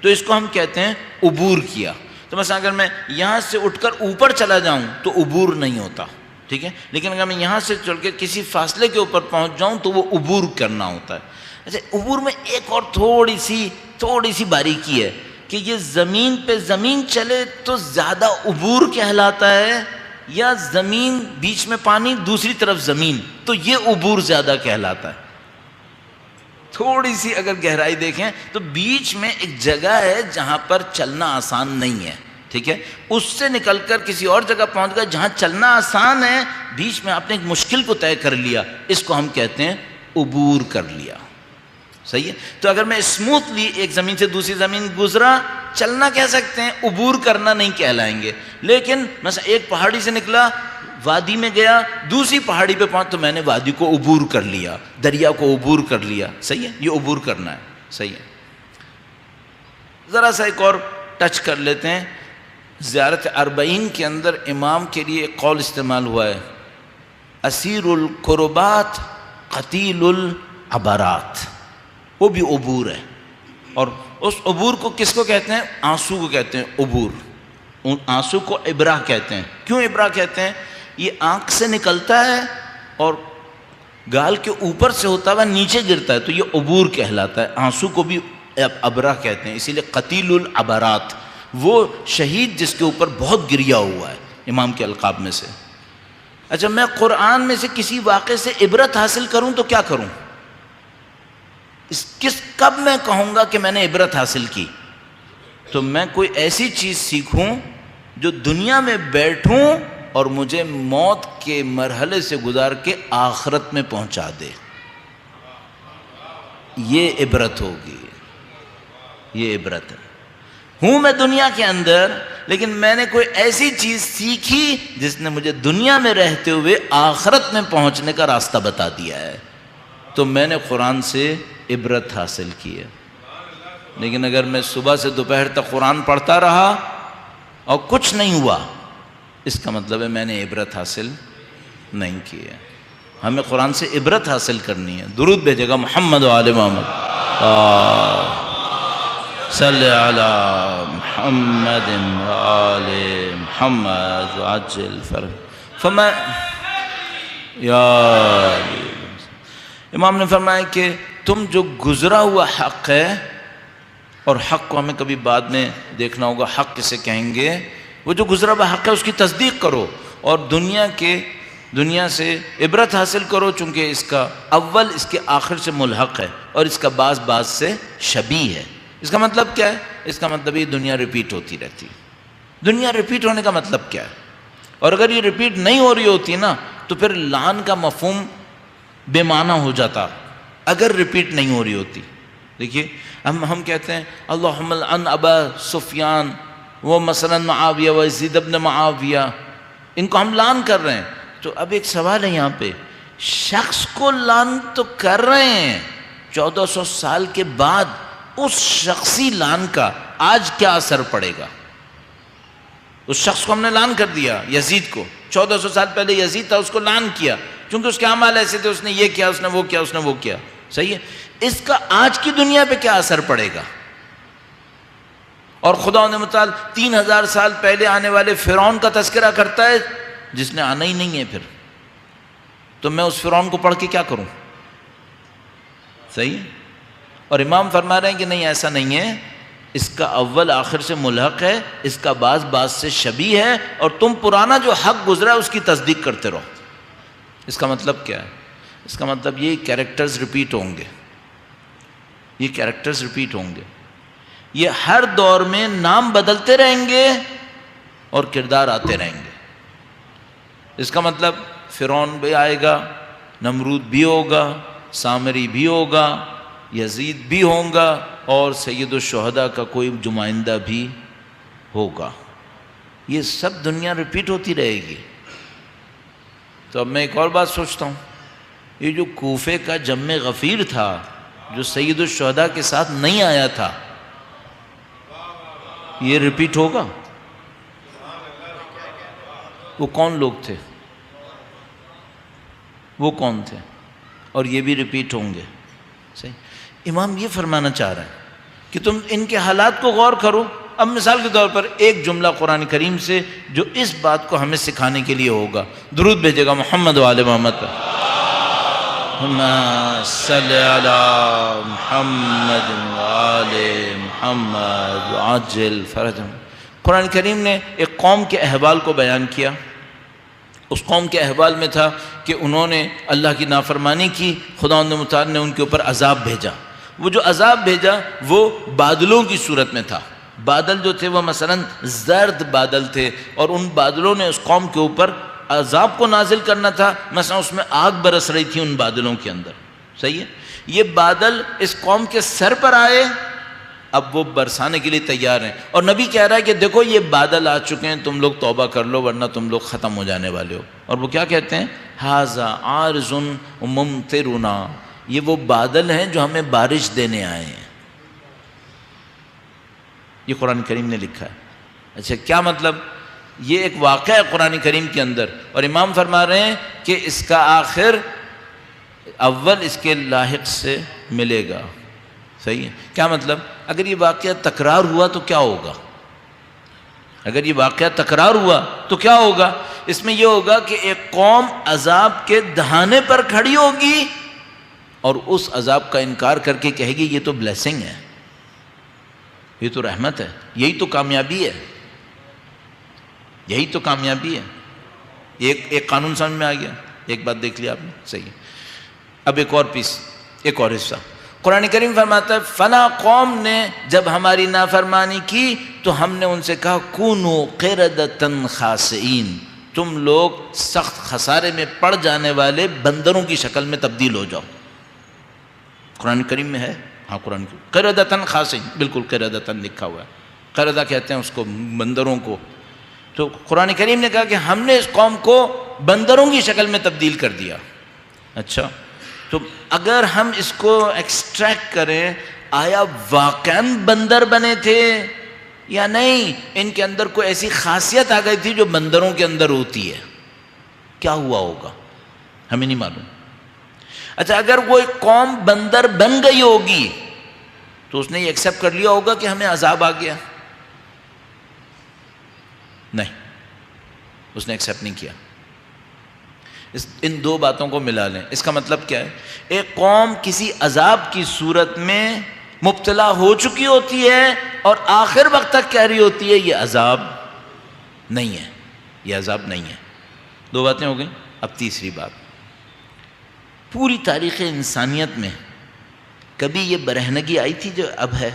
تو اس کو ہم کہتے ہیں عبور کیا. تو مثلا اگر میں یہاں سے اٹھ کر اوپر چلا جاؤں تو عبور نہیں ہوتا، ٹھیک ہے، لیکن اگر میں یہاں سے چل کے کسی فاصلے کے اوپر پہنچ جاؤں تو وہ عبور کرنا ہوتا ہے. اچھا، عبور میں ایک اور تھوڑی سی باریکی ہے کہ یہ زمین پہ زمین چلے تو زیادہ عبور کہلاتا ہے، یا زمین بیچ میں پانی دوسری طرف زمین تو یہ عبور زیادہ کہلاتا ہے. تھوڑی سی اگر گہرائی دیکھیں تو بیچ میں ایک جگہ ہے جہاں پر چلنا آسان نہیں ہے، ٹھیک ہے، اس سے نکل کر کسی اور جگہ پہنچ گئے جہاں چلنا آسان ہے، بیچ میں آپ نے ایک مشکل کو طے کر لیا، اس کو ہم کہتے ہیں عبور کر لیا. صحیح ہے. تو اگر میں اسموتھلی ایک زمین سے دوسری زمین گزرا، چلنا کہہ سکتے ہیں، عبور کرنا نہیں کہلائیں گے. لیکن مثلا ایک پہاڑی سے نکلا، وادی میں گیا، دوسری پہاڑی پہ پہنچ تو میں نے وادی کو عبور کر لیا، دریا کو عبور کر لیا. صحیح ہے، یہ عبور کرنا ہے. صحیح ہے. ذرا سا ایک اور ٹچ کر لیتے ہیں. زیارت اربعین کے اندر امام کے لیے ایک قول استعمال ہوا ہے، اسیر القربات قتیل العبرات. وہ بھی عبور ہے. اور اس عبور کو کس کو کہتے ہیں؟ آنسو کو کہتے ہیں عبور. آنسو کو ابرہ کہتے ہیں. کیوں ابرہ کہتے ہیں؟ یہ آنکھ سے نکلتا ہے اور گال کے اوپر سے ہوتا ہوا نیچے گرتا ہے تو یہ عبور کہلاتا ہے. آنسو کو بھی ابرہ کہتے ہیں، اسی لیے قتیل العبرات، وہ شہید جس کے اوپر بہت گریا ہوا ہے، امام کے القاب میں سے. اچھا، میں قرآن میں سے کسی واقعے سے عبرت حاصل کروں تو کیا کروں؟ کب میں کہوں گا کہ میں نے عبرت حاصل کی؟ تو میں کوئی ایسی چیز سیکھوں جو دنیا میں بیٹھوں اور مجھے موت کے مرحلے سے گزار کے آخرت میں پہنچا دے. یہ عبرت ہوگی، یہ عبرت ہے. ہوں میں دنیا کے اندر، لیکن میں نے کوئی ایسی چیز سیکھی جس نے مجھے دنیا میں رہتے ہوئے آخرت میں پہنچنے کا راستہ بتا دیا ہے، تو میں نے قرآن سے عبرت حاصل کی ہے. لیکن اگر میں صبح سے دوپہر تک قرآن پڑھتا رہا اور کچھ نہیں ہوا، اس کا مطلب ہے میں نے عبرت حاصل نہیں کی ہے. ہمیں قرآن سے عبرت حاصل کرنی ہے. درود بھیجے گا محمد و آل محمد، صلی علی محمد و آل محمد وعجل فرج. امام نے فرمایا کہ تم جو گزرا ہوا حق ہے، اور حق کو ہمیں کبھی بعد میں دیکھنا ہوگا، حق کسے کہیں گے؟ وہ جو گزرا ہوا حق ہے اس کی تصدیق کرو اور دنیا سے عبرت حاصل کرو، چونکہ اس کا اول اس کے آخر سے ملحق ہے اور اس کا بعض سے شبیہ ہے. اس کا مطلب کیا ہے؟ اس کا مطلب یہ دنیا ریپیٹ ہوتی رہتی. دنیا ریپیٹ ہونے کا مطلب کیا ہے؟ اور اگر یہ ریپیٹ نہیں ہو رہی ہوتی نا تو پھر لعن کا مفہوم بے معنی ہو جاتا، اگر ریپیٹ نہیں ہو رہی ہوتی. دیکھیے ہم کہتے ہیں اللہم لعن ابا سفیان وہ مثلا معاویہ و یزید ابن معاویہ، ان کو ہم لعن کر رہے ہیں. تو اب ایک سوال ہے یہاں پہ، شخص کو لعن تو کر رہے ہیں 1400 سال کے بعد، اس شخصی لعن کا آج کیا اثر پڑے گا؟ اس شخص کو ہم نے لعن کر دیا، یزید کو. 1400 سال پہلے یزید تھا، اس کو لعن کیا چونکہ اس کے اعمال ایسے تھے، اس نے یہ کیا، اس نے وہ کیا، اس نے وہ کیا. صحیح ہے. اس کا آج کی دنیا پہ کیا اثر پڑے گا؟ اور خدا نے متعال 3000 سال پہلے آنے والے فرعون کا تذکرہ کرتا ہے جس نے آنا ہی نہیں ہے. پھر تو میں اس فرعون کو پڑھ کے کیا کروں؟ صحیح. اور امام فرما رہے ہیں کہ نہیں، ایسا نہیں ہے، اس کا اول آخر سے ملحق ہے، اس کا بعض سے شبیہ ہے، اور تم پرانا جو حق گزرا ہے اس کی تصدیق کرتے رہو. اس کا مطلب کیا ہے؟ اس کا مطلب یہ کیریکٹرز ریپیٹ ہوں گے، یہ کیریکٹرز ریپیٹ ہوں گے، یہ ہر دور میں نام بدلتے رہیں گے اور کردار آتے رہیں گے۔ اس کا مطلب فرعون بھی آئے گا، نمرود بھی ہوگا، سامری بھی ہوگا، یزید بھی ہوں گا، اور سید الشہداء کا کوئی نمائندہ بھی ہوگا۔ یہ سب دنیا ریپیٹ ہوتی رہے گی۔ تو اب میں ایک اور بات سوچتا ہوں، یہ جو کوفے کا جم غفیر تھا جو سید الشہداء کے ساتھ نہیں آیا تھا، یہ ریپیٹ ہوگا؟ وہ کون لوگ تھے؟ وہ کون تھے؟ اور یہ بھی ریپیٹ ہوں گے۔ صحیح، امام یہ فرمانا چاہ رہے ہیں کہ تم ان کے حالات کو غور کرو۔ اب مثال کے طور پر ایک جملہ قرآن کریم سے جو اس بات کو ہمیں سکھانے کے لیے ہوگا، درود بھیجے گا محمد و آل محمد پر، اللہم صلی علی محمد و آل محمد وعجل فرجہم۔ قرآن کریم نے ایک قوم کے احوال کو بیان کیا۔ اس قوم کے احوال میں تھا کہ انہوں نے اللہ کی نافرمانی کی، خداوند متعال نے ان کے اوپر عذاب بھیجا۔ وہ جو عذاب بھیجا وہ بادلوں کی صورت میں تھا۔ بادل جو تھے وہ مثلاً زرد بادل تھے، اور ان بادلوں نے اس قوم کے اوپر عذاب کو نازل کرنا تھا۔ مثلا اس میں آگ برس رہی تھی ان بادلوں کے اندر۔ صحیح ہے، یہ بادل اس قوم کے سر پر آئے، اب وہ برسانے کے لیے تیار ہیں، اور نبی کہہ رہا ہے کہ دیکھو یہ بادل آ چکے ہیں، تم لوگ توبہ کر لو ورنہ تم لوگ ختم ہو جانے والے ہو۔ اور وہ کیا کہتے ہیں؟ ھذا عارض ممطرنا، یہ وہ بادل ہیں جو ہمیں بارش دینے آئے ہیں۔ یہ قرآن کریم نے لکھا ہے۔ اچھا، کیا مطلب؟ یہ ایک واقعہ ہے قرآن کریم کے اندر، اور امام فرما رہے ہیں کہ اس کا آخر اول اس کے لاحق سے ملے گا۔ صحیح ہے، کیا مطلب؟ اگر یہ واقعہ تکرار ہوا تو کیا ہوگا؟ اگر یہ واقعہ تکرار ہوا تو کیا ہوگا؟ اس میں یہ ہوگا کہ ایک قوم عذاب کے دہانے پر کھڑی ہوگی اور اس عذاب کا انکار کر کے کہے گی یہ تو بلیسنگ ہے، یہ تو رحمت ہے، یہی تو کامیابی ہے، یہی تو کامیابی ہے۔ ایک قانون سمجھ میں آ گیا؟ ایک بات دیکھ لیا آپ نے؟ صحیح ہے۔ اب ایک اور پیس، ایک اور حصہ قرآن کریم فرماتا ہے فلاں قوم نے جب ہماری نافرمانی کی تو ہم نے ان سے کہا کونو قردۃ خاسئین، تم لوگ سخت خسارے میں پڑ جانے والے بندروں کی شکل میں تبدیل ہو جاؤ۔ قرآن کریم میں ہے، ہاں قرآن کریم قردۃ خاسئین، بالکل قردۃ لکھا ہوا ہے، قردہ کہتے ہیں اس کو، بندروں کو۔ تو قرآن کریم نے کہا کہ ہم نے اس قوم کو بندروں کی شکل میں تبدیل کر دیا۔ اچھا، تو اگر ہم اس کو ایکسٹریکٹ کریں، آیا واقعاً بندر بنے تھے یا نہیں؟ ان کے اندر کوئی ایسی خاصیت آ گئی تھی جو بندروں کے اندر ہوتی ہے؟ کیا ہوا ہوگا؟ ہمیں نہیں معلوم۔ اچھا، اگر وہ ایک قوم بندر بن گئی ہوگی تو اس نے یہ ایکسیپٹ کر لیا ہوگا کہ ہمیں عذاب آ گیا؟ نہیں، اس نے ایکسیپٹ نہیں کیا۔ ان دو باتوں کو ملا لیں، اس کا مطلب کیا ہے؟ ایک قوم کسی عذاب کی صورت میں مبتلا ہو چکی ہوتی ہے اور آخر وقت تک کہہ رہی ہوتی ہے یہ عذاب نہیں ہے، یہ عذاب نہیں ہے۔ دو باتیں ہو گئیں۔ اب تیسری بات، پوری تاریخ انسانیت میں کبھی یہ برہنگی آئی تھی جو اب ہے؟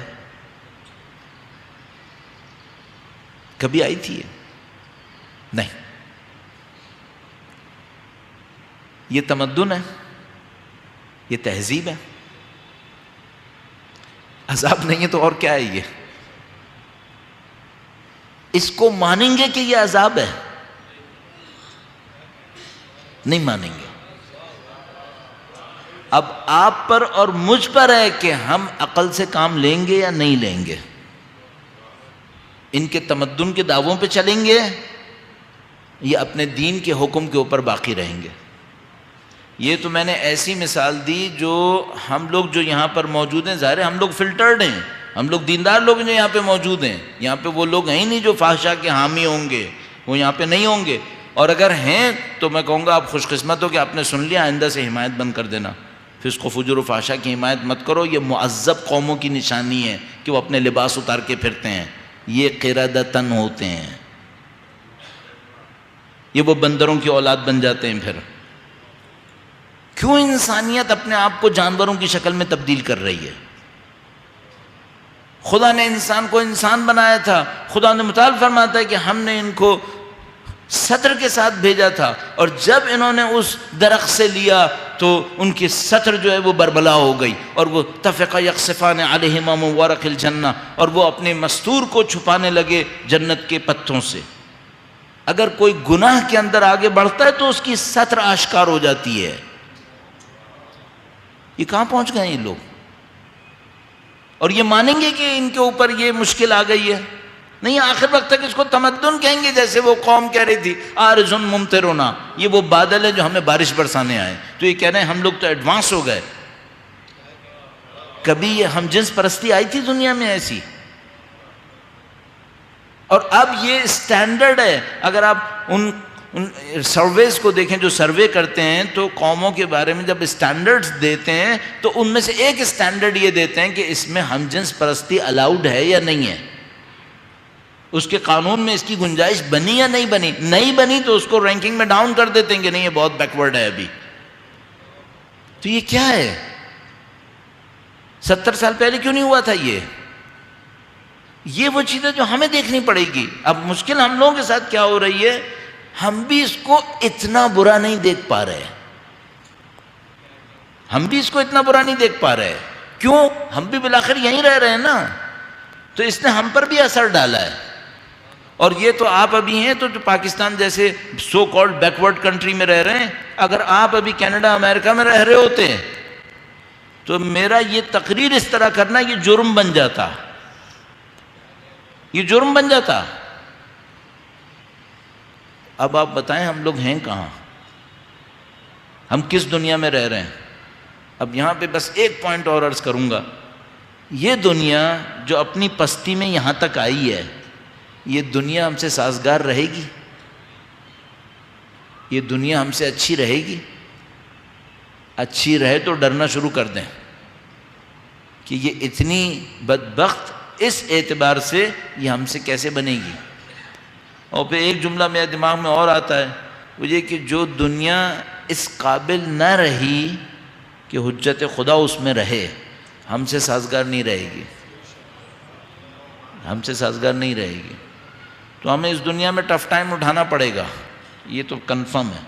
کبھی آئی تھی؟ نہیں۔ یہ تمدن ہے، یہ تہذیب ہے۔ عذاب نہیں ہے تو اور کیا ہے؟ یہ اس کو مانیں گے کہ یہ عذاب ہے؟ نہیں مانیں گے۔ اب آپ پر اور مجھ پر ہے کہ ہم عقل سے کام لیں گے یا نہیں لیں گے، ان کے تمدن کے دعووں پہ چلیں گے یا اپنے دین کے حکم کے اوپر باقی رہیں گے۔ یہ تو میں نے ایسی مثال دی جو ہم لوگ جو یہاں پر موجود ہیں، ظاہر ہے ہم لوگ فلٹرڈ ہیں، ہم لوگ دیندار لوگ جو یہاں پہ موجود ہیں، یہاں پہ وہ لوگ ہیں ہی نہیں جو فحشا کے حامی ہوں گے، وہ یہاں پہ نہیں ہوں گے، اور اگر ہیں تو میں کہوں گا آپ خوش قسمت ہو کہ آپ نے سن لیا، آئندہ سے حمایت بند کر دینا، فسق و فجور و فحشا کی حمایت مت کرو۔ یہ معذب قوموں کی نشانی ہے کہ وہ اپنے لباس اتار کے پھرتے ہیں، یہ قردۃً ہوتے ہیں، یہ وہ بندروں کی اولاد بن جاتے ہیں۔ پھر کیوں انسانیت اپنے آپ کو جانوروں کی شکل میں تبدیل کر رہی ہے؟ خدا نے انسان کو انسان بنایا تھا. خدا نے متعال فرماتا ہے کہ ہم نے ان کو سطر کے ساتھ بھیجا تھا، اور جب انہوں نے اس درخت سے لیا تو ان کی سطر جو ہے وہ بربلا ہو گئی، اور وہ تفقا یخصفان علیہما من ورق الجنہ، اور وہ اپنے مستور کو چھپانے لگے جنت کے پتوں سے. اگر کوئی گناہ کے اندر آگے بڑھتا ہے تو اس کی سطر آشکار ہو جاتی ہے. یہ کہاں پہنچ گئے یہ لوگ؟ اور یہ مانیں گے کہ ان کے اوپر یہ مشکل آ گئی ہے؟ نہیں، آخر وقت تک اس کو تمدن کہیں گے. جیسے وہ قوم کہہ رہی تھی آرز ممطرنا، یہ وہ بادل ہے جو ہمیں بارش برسانے آئے، تو یہ کہہ رہے ہیں ہم لوگ تو ایڈوانس ہو گئے. کبھی یہ ہم جنس پرستی آئی تھی دنیا میں ایسی؟ اور اب یہ سٹینڈرڈ ہے. اگر آپ ان سرویز کو دیکھیں جو سروے کرتے ہیں، تو قوموں کے بارے میں جب سٹینڈرڈز دیتے ہیں تو ان میں سے ایک سٹینڈرڈ یہ دیتے ہیں کہ اس میں ہم جنس پرستی الاؤڈ ہے یا نہیں ہے. اس کے قانون میں اس کی گنجائش بنی یا نہیں بنی. نہیں بنی تو اس کو رینکنگ میں ڈاؤن کر دیتے ہیں کہ نہیں، یہ بہت بیکورڈ ہے ابھی. تو یہ کیا ہے؟ 70 سال پہلے کیوں نہیں ہوا تھا یہ وہ چیزیں جو ہمیں دیکھنی پڑے گی. اب مشکل ہم لوگوں کے ساتھ کیا ہو رہی ہے، ہم بھی اس کو اتنا برا نہیں دیکھ پا رہے. ہم بھی اس کو اتنا برا نہیں دیکھ پا رہے. کیوں؟ ہم بھی بالآخر یہیں رہ رہے ہیں نا، تو اس نے ہم پر بھی اثر ڈالا ہے. اور یہ تو آپ ابھی ہیں تو پاکستان جیسے سو کالڈ بیکورڈ کنٹری میں رہ رہے ہیں. اگر آپ ابھی کینیڈا امریکہ میں رہ رہے ہوتے ہیں تو میرا یہ تقریر اس طرح کرنا یہ جرم بن جاتا. یہ جرم بن جاتا. اب آپ بتائیں ہم لوگ ہیں کہاں؟ ہم کس دنیا میں رہ رہے ہیں؟ اب یہاں پہ بس ایک پوائنٹ اور عرض کروں گا. یہ دنیا جو اپنی پستی میں یہاں تک آئی ہے، یہ دنیا ہم سے سازگار رہے گی؟ یہ دنیا ہم سے اچھی رہے گی؟ اچھی رہے تو ڈرنا شروع کر دیں کہ یہ اتنی بدبخت اس اعتبار سے یہ ہم سے کیسے بنے گی. اور پھر ایک جملہ میرے دماغ میں اور آتا ہے، وہ یہ کہ جو دنیا اس قابل نہ رہی کہ حجت خدا اس میں رہے، ہم سے سازگار نہیں رہے گی. ہم سے سازگار نہیں رہے گی. تو ہمیں اس دنیا میں ٹف ٹائم اٹھانا پڑے گا، یہ تو کنفرم ہے.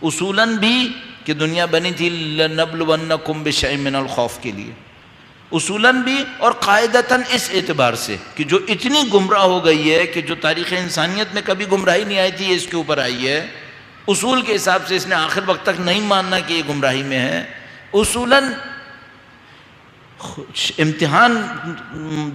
اصولاً بھی کہ دنیا بنی تھی لَنَبْلُوَنَّكُمْ بِشَيْءٍ مِّنَ الْخَوْفِ کے لیے، اصولاً بھی اور قاعدتاً اس اعتبار سے کہ جو اتنی گمراہ ہو گئی ہے کہ جو تاریخ انسانیت میں کبھی گمراہی نہیں آئی تھی یہ اس کے اوپر آئی ہے. اصول کے حساب سے اس نے آخر وقت تک نہیں ماننا کہ یہ گمراہی میں ہے. اصولاً امتحان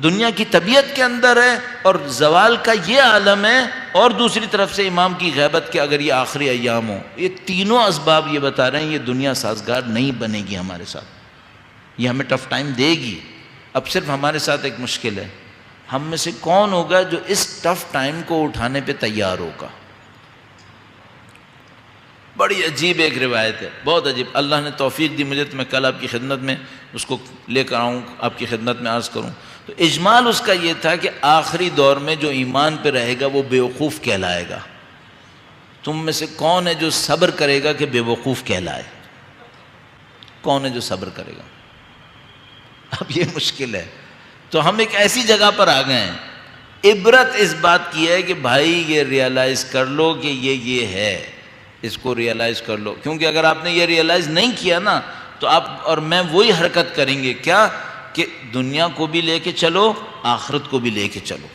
دنیا کی طبیعت کے اندر ہے اور زوال کا یہ عالم ہے، اور دوسری طرف سے امام کی غیبت کے اگر یہ آخری ایام ہو. یہ تینوں اسباب یہ بتا رہے ہیں یہ دنیا سازگار نہیں بنے گی ہمارے ساتھ. یہ ہمیں ٹف ٹائم دے گی. اب صرف ہمارے ساتھ ایک مشکل ہے، ہم میں سے کون ہوگا جو اس ٹف ٹائم کو اٹھانے پہ تیار ہوگا. بڑی عجیب ایک روایت ہے، بہت عجیب. اللہ نے توفیق دی مجھے تو میں کل آپ کی خدمت میں اس کو لے کر آؤں، آپ کی خدمت میں عرض کروں. تو اجمال اس کا یہ تھا کہ آخری دور میں جو ایمان پہ رہے گا وہ بیوقوف کہلائے گا. تم میں سے کون ہے جو صبر کرے گا کہ بیوقوف کہلائے؟ کون ہے جو صبر کرے گا؟ اب یہ مشکل ہے. تو ہم ایک ایسی جگہ پر آ گئے ہیں. عبرت اس بات کی ہے کہ بھائی یہ ریئلائز کر لو کہ یہ ہے، اس کو ریئلائز کر لو. کیونکہ اگر آپ نے یہ ریئلائز نہیں کیا نا تو آپ اور میں وہی حرکت کریں گے، کیا کہ دنیا کو بھی لے کے چلو، آخرت کو بھی لے کے چلو.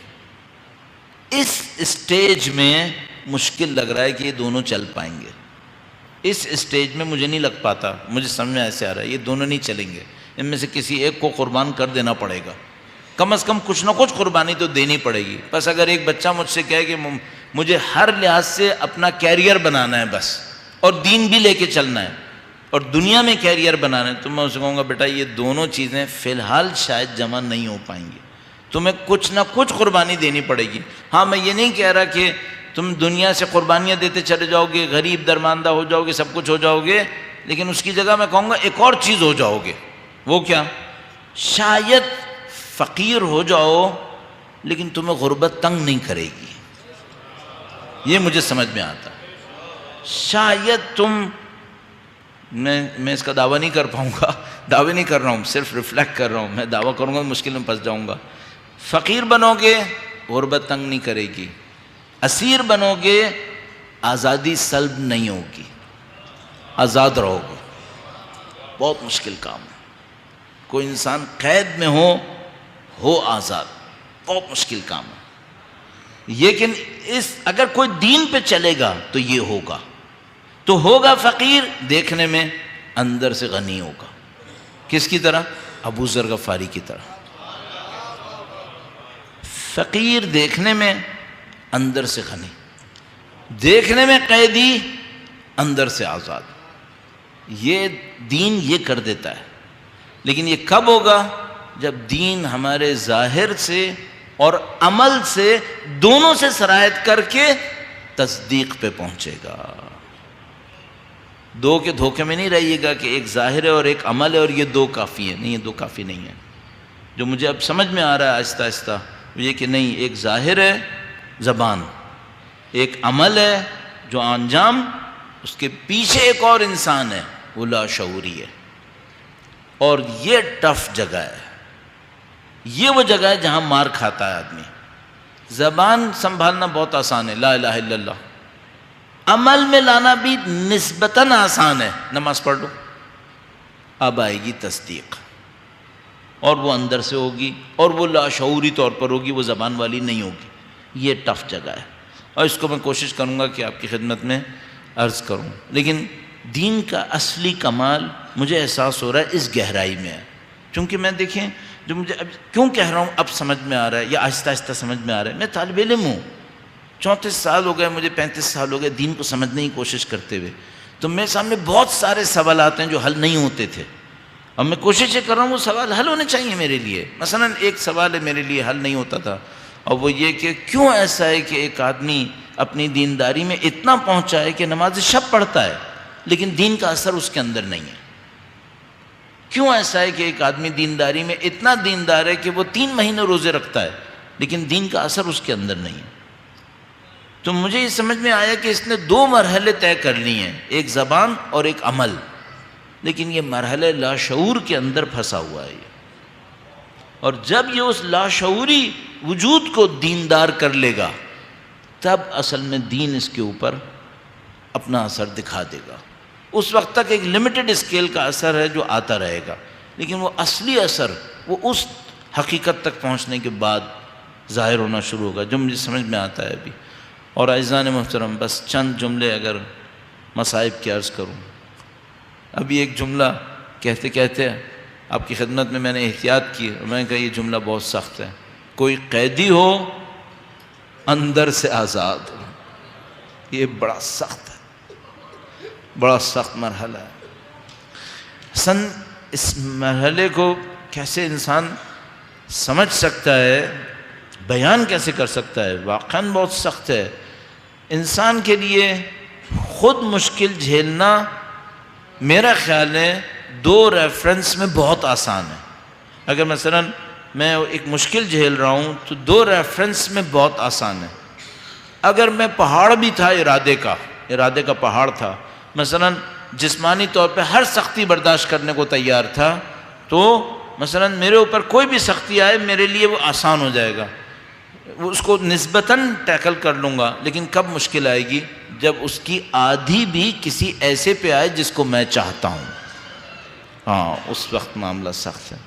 اس اسٹیج میں مشکل لگ رہا ہے کہ یہ دونوں چل پائیں گے. اس اسٹیج میں مجھے نہیں لگ پاتا، مجھے سمجھ میں ایسے آ رہا ہے یہ دونوں نہیں چلیں گے. ان میں سے کسی ایک کو قربان کر دینا پڑے گا. کم از کم کچھ نہ کچھ قربانی تو دینی پڑے گی. بس اگر ایک بچہ مجھ سے کہے کہ مجھے ہر لحاظ سے اپنا کیریئر بنانا ہے بس، اور دین بھی لے کے چلنا ہے اور دنیا میں کیریئر بنانا ہے، تو میں اسے کہوں گا بیٹا یہ دونوں چیزیں فی الحال شاید جمع نہیں ہو پائیں گی، تمہیں کچھ نہ کچھ قربانی دینی پڑے گی. ہاں میں یہ نہیں کہہ رہا کہ تم دنیا سے قربانیاں دیتے چلے جاؤ گے، غریب درماندہ ہو جاؤ گے، سب کچھ ہو جاؤ گے، لیکن اس کی جگہ میں کہوں گا ایک اور چیز ہو جاؤ گے. وہ کیا؟ شاید فقیر ہو جاؤ لیکن تمہیں غربت تنگ نہیں کرے گی. یہ مجھے سمجھ میں آتا. شاید تم میں اس کا دعویٰ نہیں کر پاؤں گا، دعوے نہیں کر رہا ہوں، صرف ریفلیکٹ کر رہا ہوں. میں دعویٰ کروں گا مشکل میں پھنس جاؤں گا. فقیر بنو گے غربت تنگ نہیں کرے گی، اسیر بنو گے آزادی سلب نہیں ہوگی، آزاد رہو گے. بہت مشکل کام ہے. کوئی انسان قید میں ہو آزاد، بہت مشکل کام ہے. لیکن اگر کوئی دین پہ چلے گا تو یہ ہوگا. تو ہوگا فقیر دیکھنے میں، اندر سے غنی ہوگا. کس کی طرح؟ ابو ذر غفاری کی طرح. فقیر دیکھنے میں، اندر سے غنی، دیکھنے میں قیدی، اندر سے آزاد. یہ دین یہ کر دیتا ہے. لیکن یہ کب ہوگا؟ جب دین ہمارے ظاہر سے اور عمل سے دونوں سے سرایت کر کے تصدیق پہ پہنچے گا. دو کے دھوکے میں نہیں رہیے گا کہ ایک ظاہر ہے اور ایک عمل ہے اور یہ دو کافی ہے. نہیں، یہ دو کافی نہیں ہے. جو مجھے اب سمجھ میں آ رہا ہے آہستہ آہستہ یہ کہ نہیں، ایک ظاہر ہے زبان، ایک عمل ہے جو انجام، اس کے پیچھے ایک اور انسان ہے، وہ لاشعوری ہے. اور یہ ٹف جگہ ہے. یہ وہ جگہ ہے جہاں مار کھاتا ہے آدمی. زبان سنبھالنا بہت آسان ہے، لا الہ الا اللہ. عمل میں لانا بھی نسبتاً آسان ہے، نماز پڑھ لو. اب آئے گی تصدیق، اور وہ اندر سے ہوگی، اور وہ لاشعوری طور پر ہوگی، وہ زبان والی نہیں ہوگی. یہ ٹف جگہ ہے، اور اس کو میں کوشش کروں گا کہ آپ کی خدمت میں عرض کروں. لیکن دین کا اصلی کمال مجھے احساس ہو رہا ہے اس گہرائی میں ہے. چونکہ میں دیکھیں، جو مجھے اب کیوں کہہ رہا ہوں اب سمجھ میں آ رہا ہے، یا آہستہ آہستہ سمجھ میں آ رہا ہے. میں طالب علم ہوں، 34 سال ہو گئے مجھے، 35 سال ہو گئے دین کو سمجھنے کی کوشش کرتے ہوئے. تو میرے سامنے بہت سارے سوالات ہیں جو حل نہیں ہوتے تھے. اب میں کوشش یہ کر رہا ہوں وہ سوال حل ہونے چاہیے میرے لیے. مثلا ایک سوال ہے میرے لیے حل نہیں ہوتا تھا، اور وہ یہ کہ کیوں ایسا ہے کہ ایک آدمی اپنی دینداری میں اتنا پہنچا ہے کہ نماز شب پڑھتا ہے لیکن دین کا اثر اس کے اندر نہیں ہے. کیوں ایسا ہے کہ ایک آدمی دینداری میں اتنا دیندار ہے کہ وہ 3 مہینے روزے رکھتا ہے لیکن دین کا اثر اس کے اندر نہیں ہے. تو مجھے یہ سمجھ میں آیا کہ اس نے 2 مرحلے طے کر لی ہیں، ایک زبان اور ایک عمل. لیکن یہ مرحلہ لاشعور کے اندر پھنسا ہوا ہے. اور جب یہ اس لاشعوری وجود کو دیندار کر لے گا تب اصل میں دین اس کے اوپر اپنا اثر دکھا دے گا. اس وقت تک ایک لمیٹڈ اسکیل کا اثر ہے جو آتا رہے گا، لیکن وہ اصلی اثر وہ اس حقیقت تک پہنچنے کے بعد ظاہر ہونا شروع ہوگا جو مجھے سمجھ میں آتا ہے ابھی. اور عزیزان محترم، بس چند جملے اگر مصائب کی عرض کروں. ابھی ایک جملہ کہتے کہتے آپ کی خدمت میں نے احتیاط کی، اور میں نے کہا یہ جملہ بہت سخت ہے. کوئی قیدی ہو اندر سے آزاد ہو. یہ بڑا سخت ہے، بڑا سخت مرحلہ ہے. اس مرحلے کو کیسے انسان سمجھ سکتا ہے، بیان کیسے کر سکتا ہے؟ واقعاً بہت سخت ہے. انسان کے لیے خود مشکل جھیلنا میرا خیال ہے 2 ریفرنس میں بہت آسان ہے. اگر مثلا میں ایک مشکل جھیل رہا ہوں تو 2 ریفرنس میں بہت آسان ہے. اگر میں پہاڑ بھی تھا، ارادے کا پہاڑ تھا، مثلا جسمانی طور پہ ہر سختی برداشت کرنے کو تیار تھا، تو مثلا میرے اوپر کوئی بھی سختی آئے میرے لیے وہ آسان ہو جائے گا، اس کو نسبتاً ٹیکل کر لوں گا. لیکن کب مشکل آئے گی؟ جب اس کی آدھی بھی کسی ایسے پہ آئے جس کو میں چاہتا ہوں. ہاں، اس وقت معاملہ سخت ہے.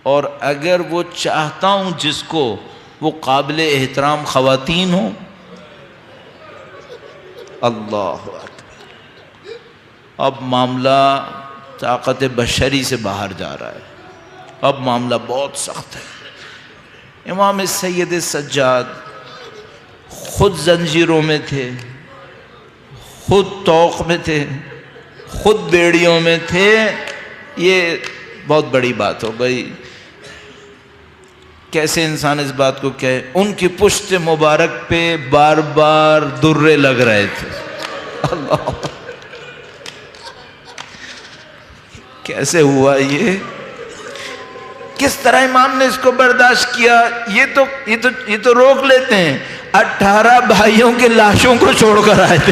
اور اگر وہ چاہتا ہوں جس کو وہ قابل احترام خواتین ہوں، اللہ اکبر، اب معاملہ طاقت بشری سے باہر جا رہا ہے. اب معاملہ بہت سخت ہے. امام سید سجاد خود زنجیروں میں تھے، خود طوق میں تھے، خود بیڑیوں میں تھے. یہ بہت بڑی بات ہو گئی. کیسے انسان اس بات کو کہے؟ ان کی پشت مبارک پہ بار بار درے لگ رہے تھے. اللہ، کیسے ہوا یہ؟ کس طرح امام نے اس کو برداشت کیا؟ یہ تو روک لیتے ہیں. 18 بھائیوں کے لاشوں کو چھوڑ کر آئے تھے.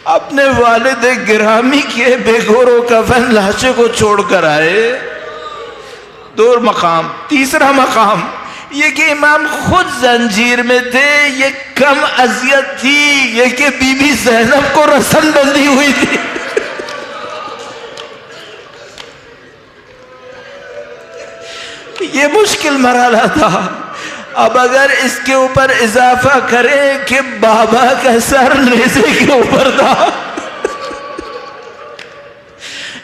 اپنے والد گرامی کے بے گور و کفن لاشے کو چھوڑ کر آئے. دو مقام. تیسرا مقام یہ کہ امام خود زنجیر میں تھے. یہ کم اذیت تھی یہ کہ بی بی زینب کو رسن بندھی ہوئی تھی. یہ مشکل مرحلہ تھا. اب اگر اس کے اوپر اضافہ کریں کہ بابا کا سر نیزے کے اوپر تھا.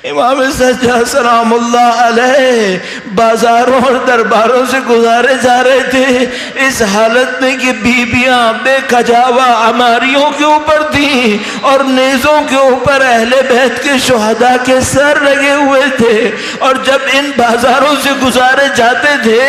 امام سجاد سلام اللہ علیہ بازاروں اور درباروں سے گزارے جا رہے تھے اس حالت میں کہ بیویاں بے کجاوا عماریوں کے اوپر تھیں اور نیزوں کے اوپر اہل بیت کے شہداء کے سر لگے ہوئے تھے. اور جب ان بازاروں سے گزارے جاتے تھے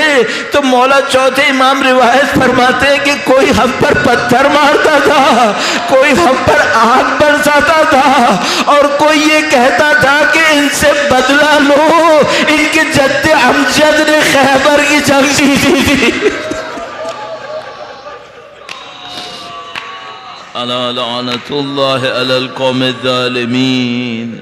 تو مولا چوتھے امام روایت فرماتے ہیں کہ کوئی ہم پر پتھر مارتا تھا, کوئی ہم پر آگ برساتا تھا, اور کوئی یہ کہتا تھا کہ ان سے بدلہ لو, ان کے جد امجد نے خیبر کی جنگ جیتی تھی. الا لعنت اللہ علی القوم الظالمین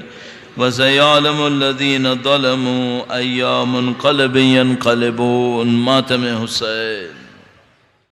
وسيعلم الذين ظلموا أيام منقلب ينقلبون. ماتم حسین.